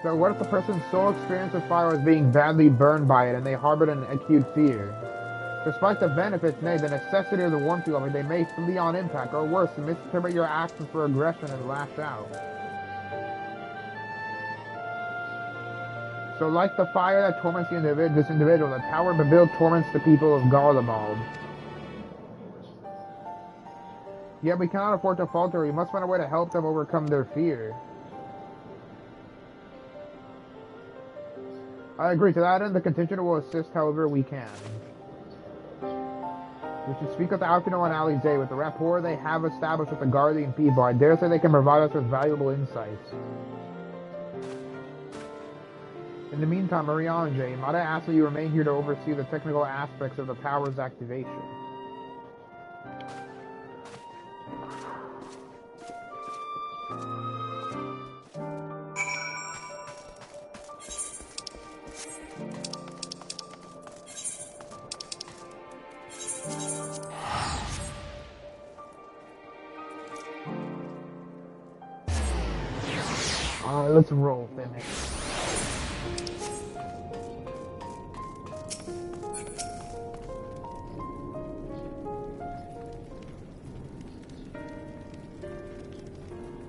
So what if the person's sole experience with fire was being badly burned by it and they harbored an acute fear? Despite the benefits, nay, the necessity of the warmth you offer, they may flee on impact, or worse, misinterpret your actions for aggression and lash out. So like the fire that torments this individual, the Tower of Babel torments the people of Garlemald. Yet we cannot afford to falter. We must find a way to help them overcome their fear. I agree. To that end, the contingent will assist however we can. We should speak with Alpino and Alize with the rapport they have established with the Garlean people. I dare say they can provide us with valuable insights. In the meantime, Marie-Ange, might I ask that you remain here to oversee the technical aspects of the tower's activation? Let's roll, finish.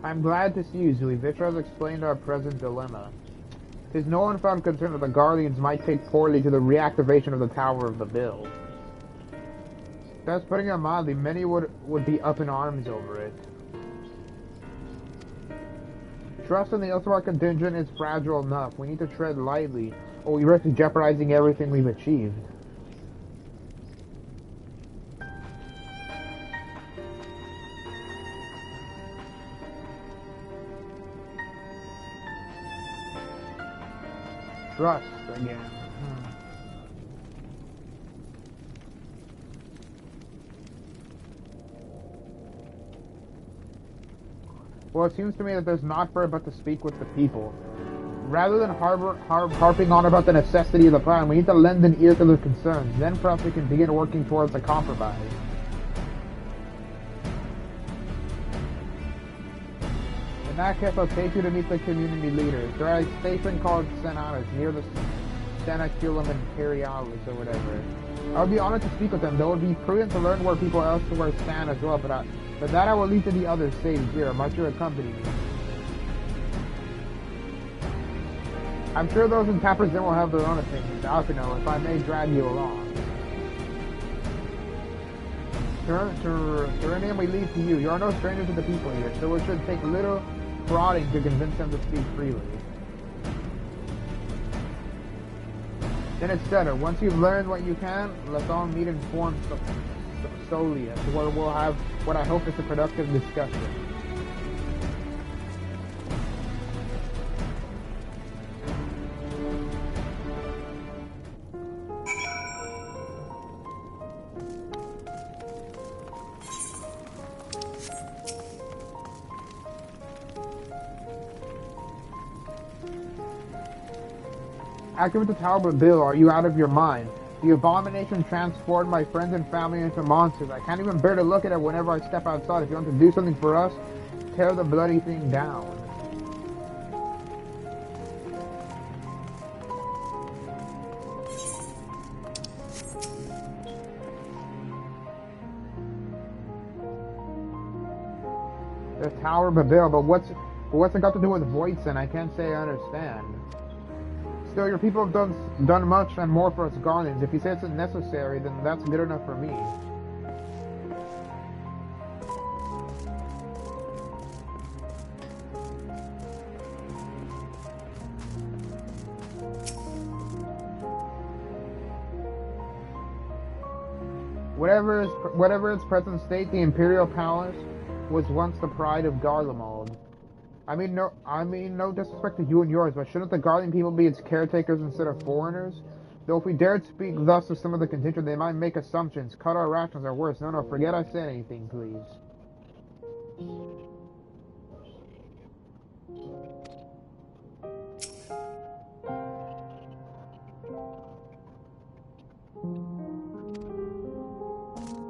I'm glad to see you, Zui. Vitra has explained our present dilemma. It is no unfounded concern that the Guardians might take poorly to the reactivation of the Tower of Babel. That's putting it mildly. Many would be up in arms over it. Trust in the Ilsamar contingent is fragile enough. We need to tread lightly, or we risk jeopardizing everything we've achieved. Trust again. Well, it seems to me that there's naught for it but to speak with the people. Rather than harping on about the necessity of the plan, we need to lend an ear to their concerns. Then perhaps we can begin working towards a compromise. In that case, I'll take you to meet the community leaders. There are a station called Senatus, near the Senaculum Imperialis or whatever. I would be honored to speak with them, though it would be prudent to learn where people elsewhere stand as well, but that I will leave to the other stage here. Might you accompany me? I'm sure those in Tapper's Den will have their own opinions. Alpino, if I may drag you along. Serenium, we leave to you. You are no stranger to the people here, so it should take little prodding to convince them to speak freely. Then it's better. Once you've learned what you can, let's all meet and form Solia, where we'll have what I hope is a productive discussion. Activate the Tower of Babel, are you out of your mind? The abomination transformed my friends and family into monsters. I can't even bear to look at it whenever I step outside. If you want to do something for us, tear the bloody thing down. The Tower of Babel, but what's it got to do with Voisin? I can't say I understand. Still, your people have done much and more for us Garleans. If you say it's necessary, then that's good enough for me. Whatever its present state, the Imperial Palace was once the pride of Garlemald. I mean no disrespect to you and yours, but shouldn't the Garlean people be its caretakers instead of foreigners? Though if we dared speak thus to some of the contingent, they might make assumptions, cut our rations, or worse. No, forget I said anything, please.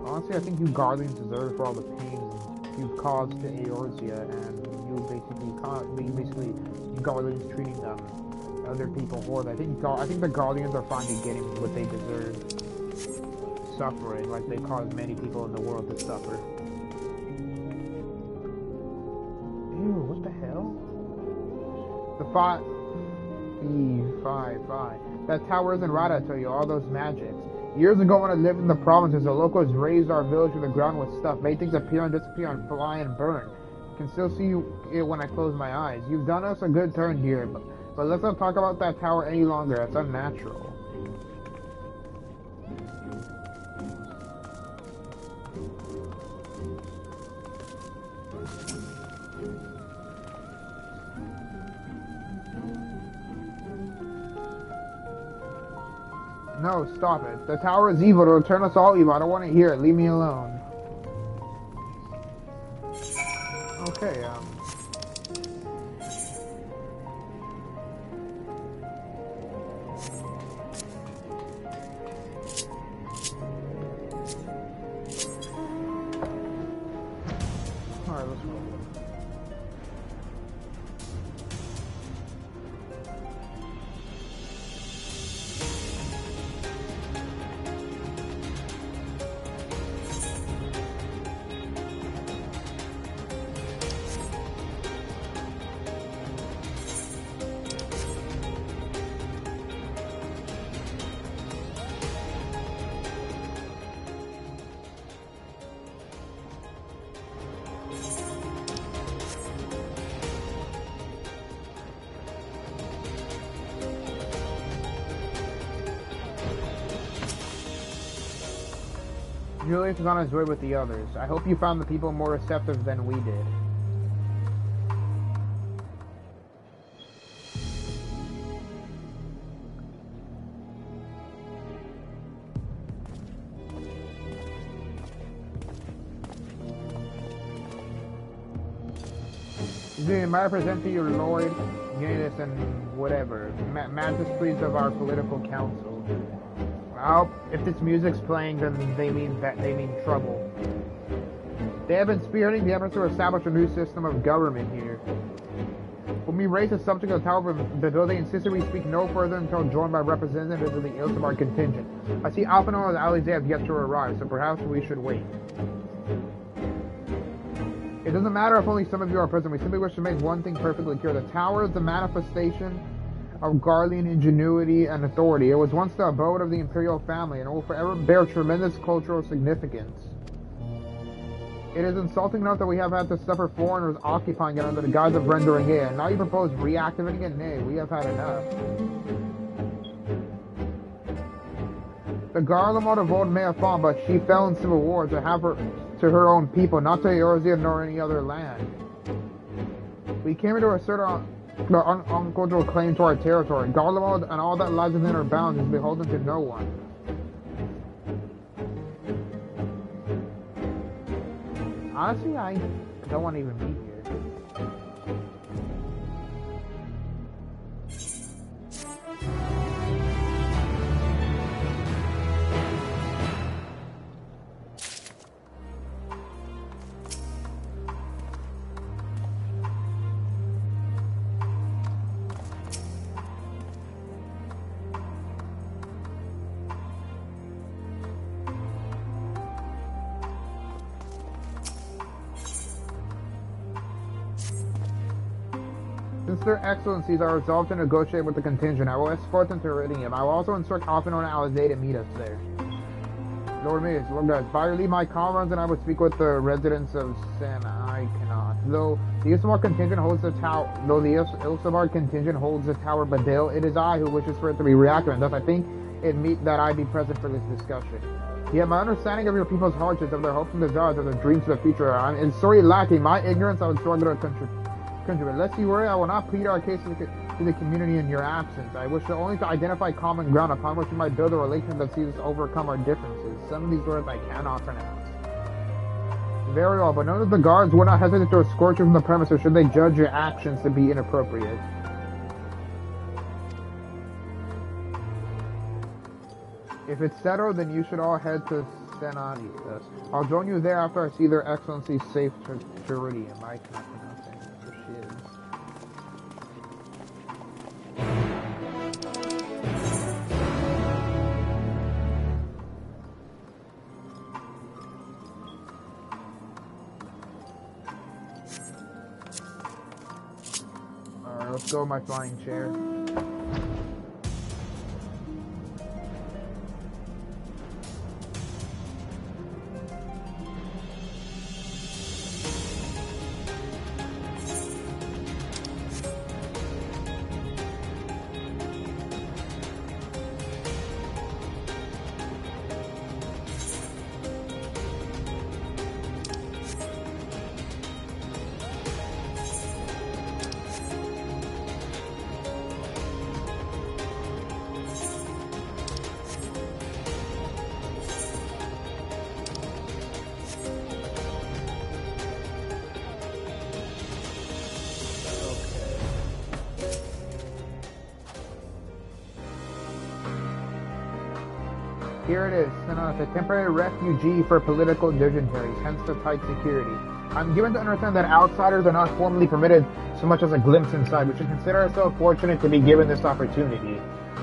Honestly, I think you Garleans deserve for all the pain you've caused to Eorzea, and you Garleans treating other people horribly. I think the Garleans are finally getting what they deserve. Suffering, like they caused many people in the world to suffer. Ew, what the hell? That tower isn't right, I tell you, all those magics. Years ago when I lived in the provinces, the locals razed our village to the ground with stuff, made things appear and disappear and fly and burn. I can still see it when I close my eyes. You've done us a good turn here, but let's not talk about that tower any longer. It's unnatural. No, stop it. The tower is evil. It'll turn us all evil. I don't want to hear it. Leave me alone. Okay, Alright, let's go. Julius is on his way with the others. I hope you found the people more receptive than we did. Might I present to you Lord Uranus and whatever, magistrates of our political council. Well, if this music's playing, then they mean trouble. They have been spearheading the efforts to establish a new system of government here. When we raised the subject of the Tower of Babel, they insisted we speak no further until joined by representatives of the Ilsamar contingent. I see Alphanor and Alize have yet to arrive, so perhaps we should wait. It doesn't matter if only some of you are present. We simply wish to make one thing perfectly clear. The tower is the manifestation of Garlean ingenuity and authority. It was once the abode of the imperial family, and it will forever bear tremendous cultural significance. It is insulting enough that we have had to suffer foreigners occupying it under the guise of rendering it, and now you propose reactivating it? Nay, we have had enough. The Garlemald of old may have fallen, but she fell in civil war to her own people, not to Eorzea nor any other land. We came here to assert our uncultural claim to our territory. Garlemald and all that lies within our bounds is beholden to no one. Honestly, I don't want to even be here. Since their excellencies are resolved to negotiate with the contingent, I will escort them to Iridium. I will also instruct off-and-on Alizé to meet us there. Lord Mays, Lord guys, by your leave, my comrades and I will speak with the residents of Sen. I cannot. Though the Ilsamar contingent holds the tower, but Dale, it is I who wishes for it to be reactive, and thus I think it meet that I be present for this discussion. Yet my understanding of your people's hardships, of their hopes and desires, of their dreams for the future, I'm sorely lacking. My ignorance, I would struggle to contribute. Lest you worry, I will not plead our case to the community in your absence. I wish only to identify common ground upon which we might build a relation that sees us overcome our differences. Some of these words I cannot pronounce. Very well, but none of the guards would not hesitate to escort you from the premises should they judge your actions to be inappropriate. If it's settled, then you should all head to Senanitas. I'll join you there after I see their excellencies safe to Iridium. I cannot pronounce any of the shiz. Alright, let's go with my flying chair. Here it is, a temporary refugee for political dignitaries, hence the tight security. I'm given to understand that outsiders are not formally permitted so much as a glimpse inside. We should consider ourselves fortunate to be given this opportunity.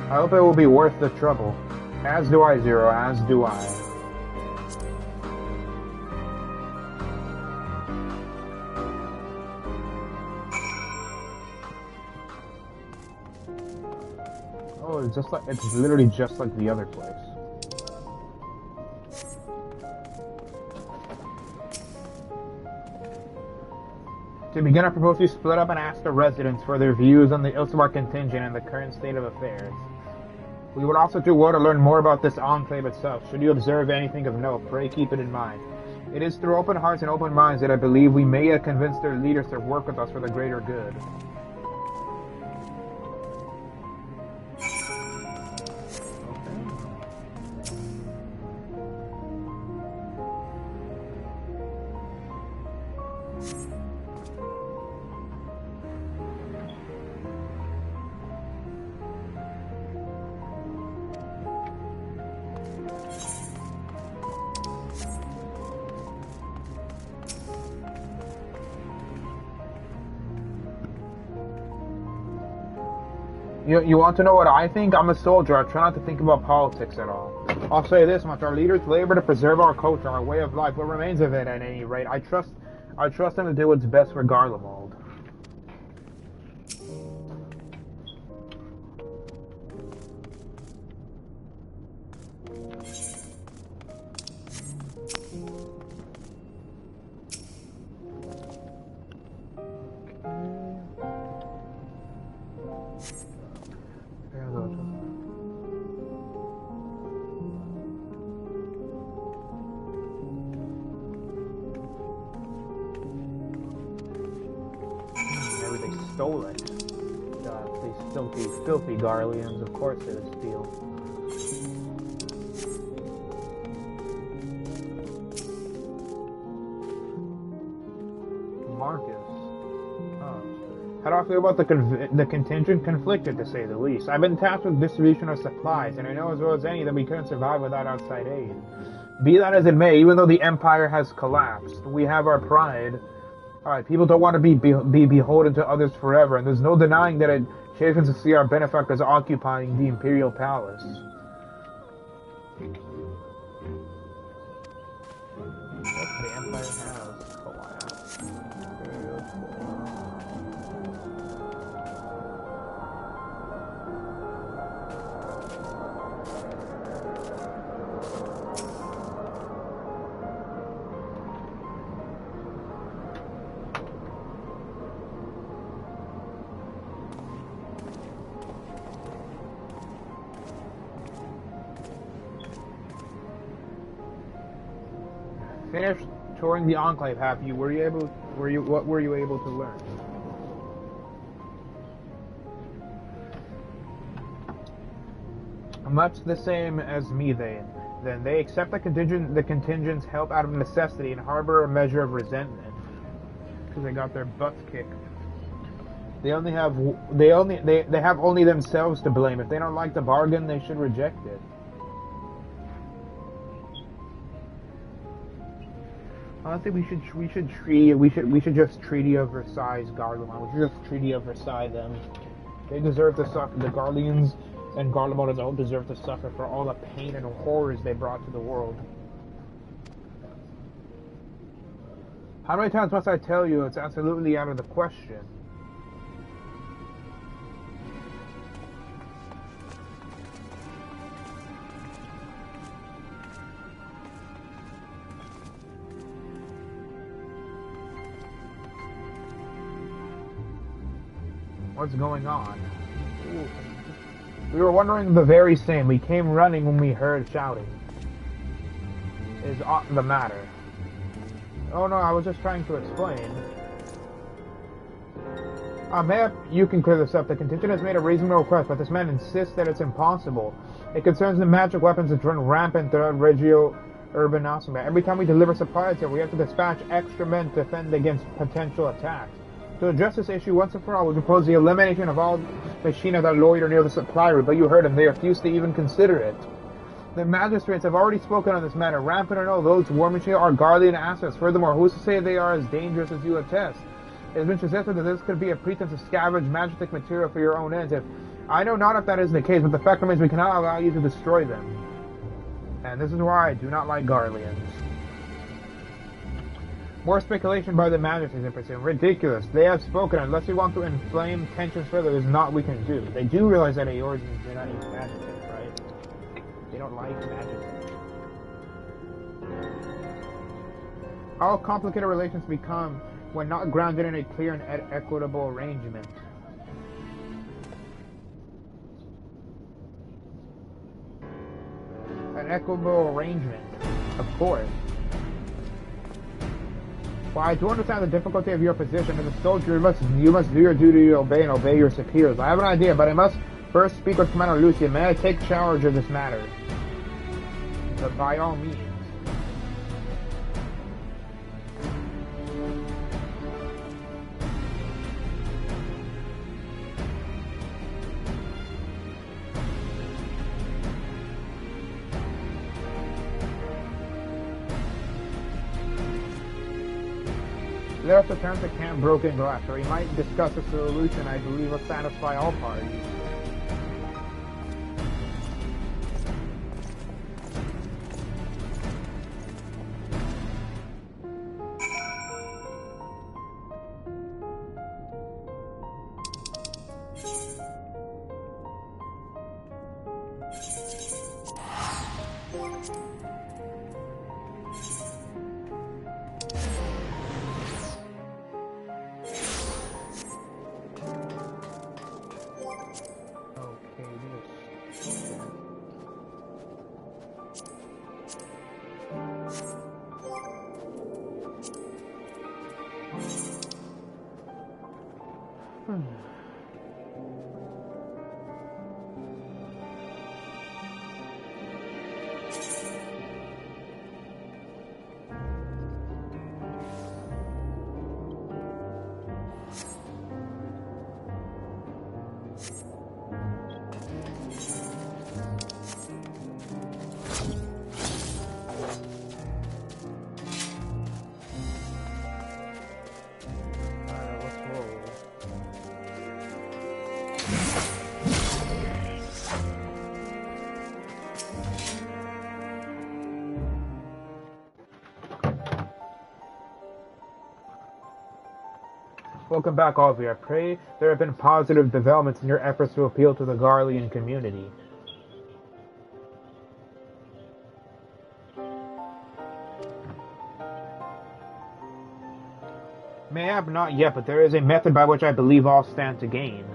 I hope it will be worth the trouble. As do I, Zero, as do I. Oh, it's literally just like the other place. To begin, I propose we split up and ask the residents for their views on the Ilsamar contingent and the current state of affairs. We would also do well to learn more about this enclave itself. Should you observe anything of note, pray keep it in mind. It is through open hearts and open minds that I believe we may convince their leaders to work with us for the greater good. You want to know what I think? I'm a soldier. I try not to think about politics at all. I'll say this much. Our leaders labor to preserve our culture, our way of life, what remains of it at any rate. I trust them to do what's best for Garlemald. Stole it. These filthy Garleans, of course they would steal. Marcus. How do I feel about the contingent? Conflicted, to say the least. I've been tasked with distribution of supplies, and I know as well as any that we couldn't survive without outside aid. Be that as it may, even though the Empire has collapsed, we have our pride. Alright, people don't want to be beholden to others forever, and there's no denying that it chafens to see our benefactors occupying the Imperial Palace. What the Empire has collapsed. finished touring the Enclave, what were you able to learn? Much the same as me, then they accept the contingent's help out of necessity and harbor a measure of resentment because they got their butts kicked. They have only themselves to blame. If they don't like the bargain, they should reject it. I think we should just Treaty of Versailles Garlean. We should just Treaty of Versailles them. They deserve to suffer. The Garleans and Garlemald as a whole deserve to suffer for all the pain and horrors they brought to the world. How many times must I tell you it's absolutely out of the question? What's going on? Ooh. We were wondering the very same. We came running when we heard shouting. Is aught the matter? Oh no, I was just trying to explain. Mayhap you can clear this up. The contingent has made a reasonable request, but this man insists that it's impossible. It concerns the magic weapons that run rampant throughout Regio Urbanissima. Every time we deliver supplies here, we have to dispatch extra men to defend against potential attacks. To address this issue once and for all, we propose the elimination of all machina that loiter near the supply route, but you heard them. They refuse to even consider it. The magistrates have already spoken on this matter. Rampant or no, those war machina are Garlean assets. Furthermore, who's to say they are as dangerous as you attest? It has been suggested that this could be a pretense to scavenge magic material for your own ends. I know not if that is the case, but the fact remains we cannot allow you to destroy them. And this is why I do not like Garleans. More speculation by the magistrates in pursuit. Ridiculous. They have spoken. Unless we want to inflame tensions further, there's not we can do. They do realize that Aeors do not use magic, right? They don't like magic. How complicated relations become when not grounded in a clear and equitable arrangement. An equitable arrangement, of course. While I do understand the difficulty of your position, as a soldier, you must do your duty to obey and obey your superiors. I have an idea, but I must first speak with Commander Lucian. May I take charge of this matter? But by all means. Let us return to Camp Broken Glass, where we might discuss a solution I believe will satisfy all parties. Welcome back, all of you. I pray there have been positive developments in your efforts to appeal to the Garlean community. Mayhap not yet, but there is a method by which I believe all stand to gain.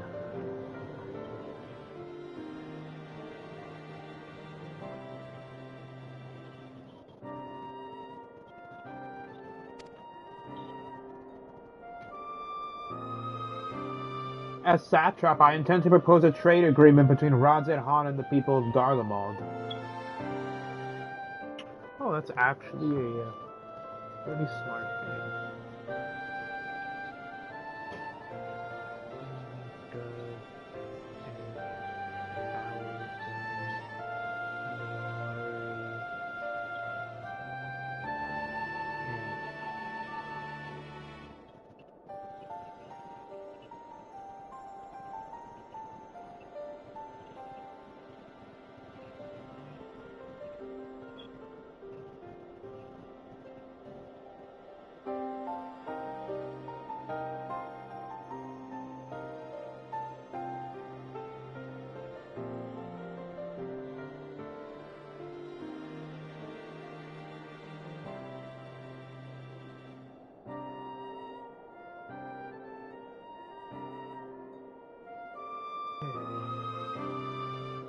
As satrap, I intend to propose a trade agreement between Radzed Han and the people of Garlemald. Oh, that's actually a pretty smart thing.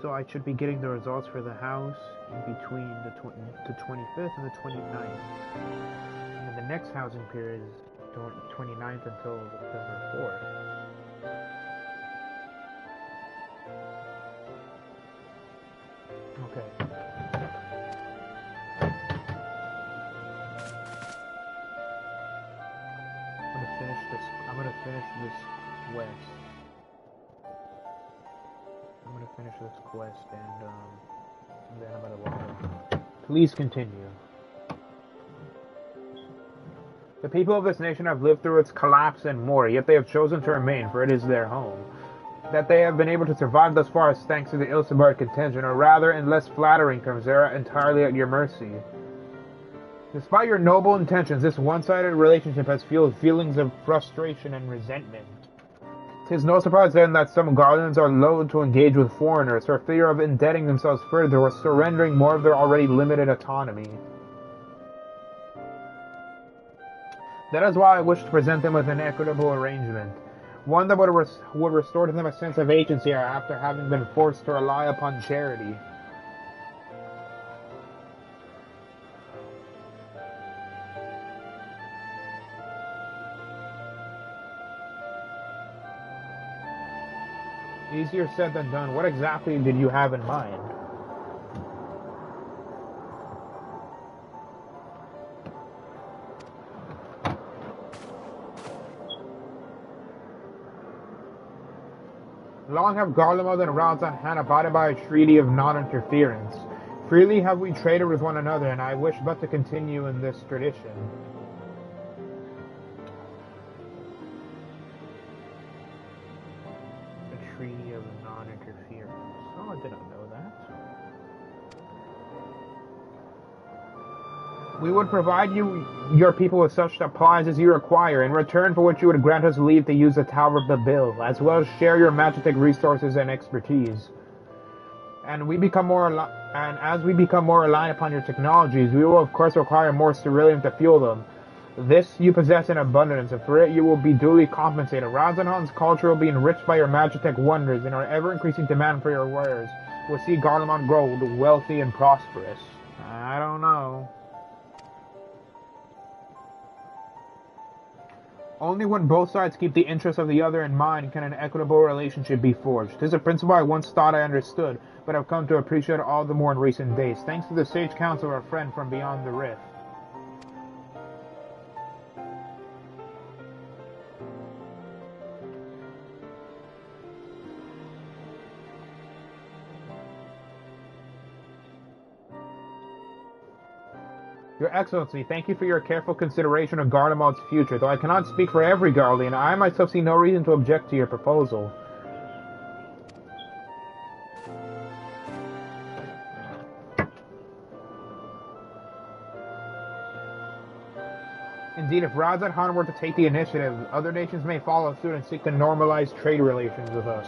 So I should be getting the results for the house in between the 25th and the 29th. And the next housing period is 29th until September 4th. Okay. I'm gonna finish this quest. I'm gonna finish this quest and then I'm gonna walk. Please continue. The people of this nation have lived through its collapse and more, yet they have chosen to remain, for it is their home. That they have been able to survive thus far is thanks to the Ilsabard contingent, or rather, in less flattering terms, they are entirely at your mercy. Despite your noble intentions, this one-sided relationship has fueled feelings of frustration and resentment. 'Tis no surprise then that some Garleans are loath to engage with foreigners for fear of indebting themselves further or surrendering more of their already limited autonomy. That is why I wish to present them with an equitable arrangement, one that would restore to them a sense of agency after having been forced to rely upon charity. Easier said than done. What exactly did you have in mind? Long have Garlemald and Radzed Han abided by a treaty of non-interference. Freely have we traded with one another, and I wish but to continue in this tradition. A treaty of non-interference. Oh, I did not know that. We would provide your people with such supplies as you require, in return for which you would grant us leave to use the Tower of Babil, as well as share your magic resources and expertise. And as we become more reliant upon your technologies, we will of course require more ceruleum to fuel them. This you possess in abundance, and for it you will be duly compensated. Radzed Han's culture will be enriched by your magitech wonders, and our ever-increasing demand for your wares will see Garlemald grow wealthy and prosperous. I don't know. Only when both sides keep the interests of the other in mind can an equitable relationship be forged. 'Tis a principle I once thought I understood, but have come to appreciate all the more in recent days, thanks to the sage counsel of our friend from beyond the rift. Your Excellency, thank you for your careful consideration of Garlemald's future. Though I cannot speak for every Garlean, I myself see no reason to object to your proposal. Indeed, if Radzed Han were to take the initiative, other nations may follow suit and seek to normalize trade relations with us.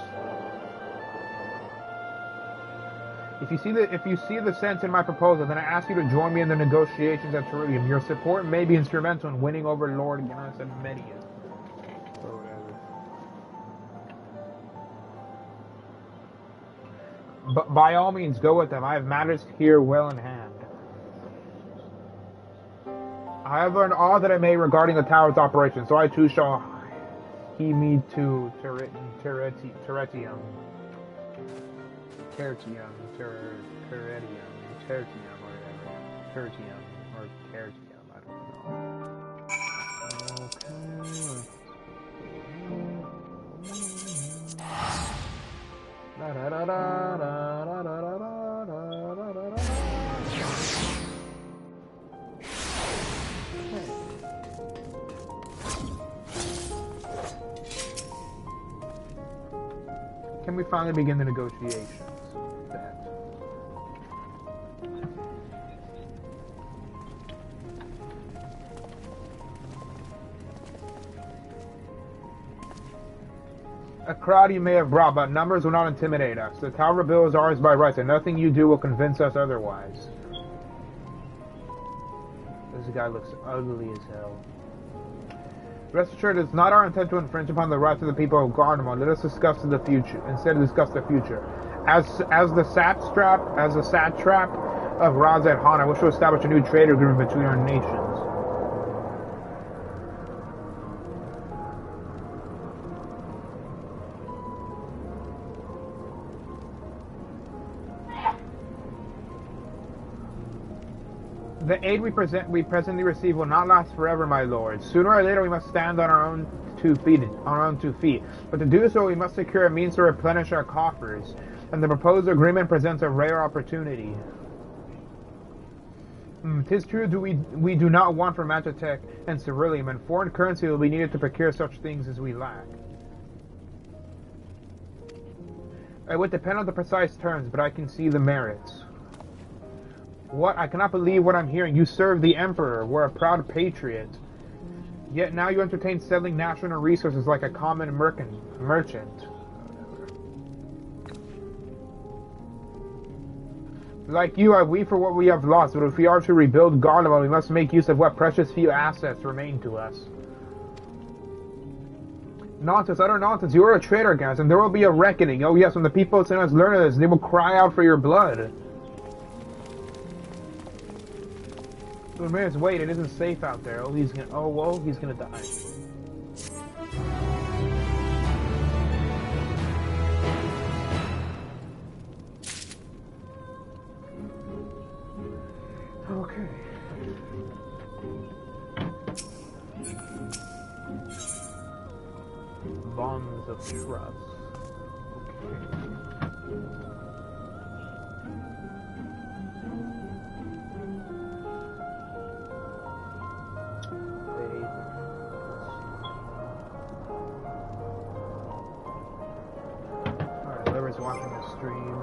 If you see the sense in my proposal, then I ask you to join me in the negotiations at Ceruleum. Your support may be instrumental in winning over Lord Gnas and Medius. Or whatever. But by all means, go with them. I have matters here well in hand. I have learned all that I may regarding the tower's operation, so I too shall key me to terretium, or tertium, I don't Can we finally begin the negotiations? A crowd you may have brought, but numbers will not intimidate us. The Tower Bill is ours by right, and nothing you do will convince us otherwise. This guy looks ugly as hell. Rest assured, it is not our intent to infringe upon the rights of the people of Garlemald. Let us discuss the future. Instead, discuss the future. As the satrap of Razad Han, I wish to establish a new trade agreement between our nations. The aid we presently receive will not last forever, my lord. Sooner or later, we must stand on our own 2 feet. But to do so, we must secure a means to replenish our coffers. And the proposed agreement presents a rare opportunity. 'Tis true we do not want for Magitech and Ceruleum, and foreign currency will be needed to procure such things as we lack. It would depend on the precise terms, but I can see the merits. What? I cannot believe what I'm hearing. You serve the Emperor, were a proud patriot. Yet now you entertain selling national resources like a common merchant. Like you, I weep for what we have lost, but if we are to rebuild Garlemald, we must make use of what precious few assets remain to us. Nonsense, utter nonsense. You are a traitor, guys, and there will be a reckoning. Oh yes, when the people of Sinnoh learn of this, they will cry out for your blood. Wait, it isn't safe out there. Oh, he's gonna die. Okay. Bonds of trust. Okay. Watching the stream.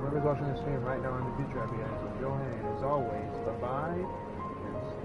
Whoever's watching the stream right now in the future, I'll be answering Johan as always. Bye bye.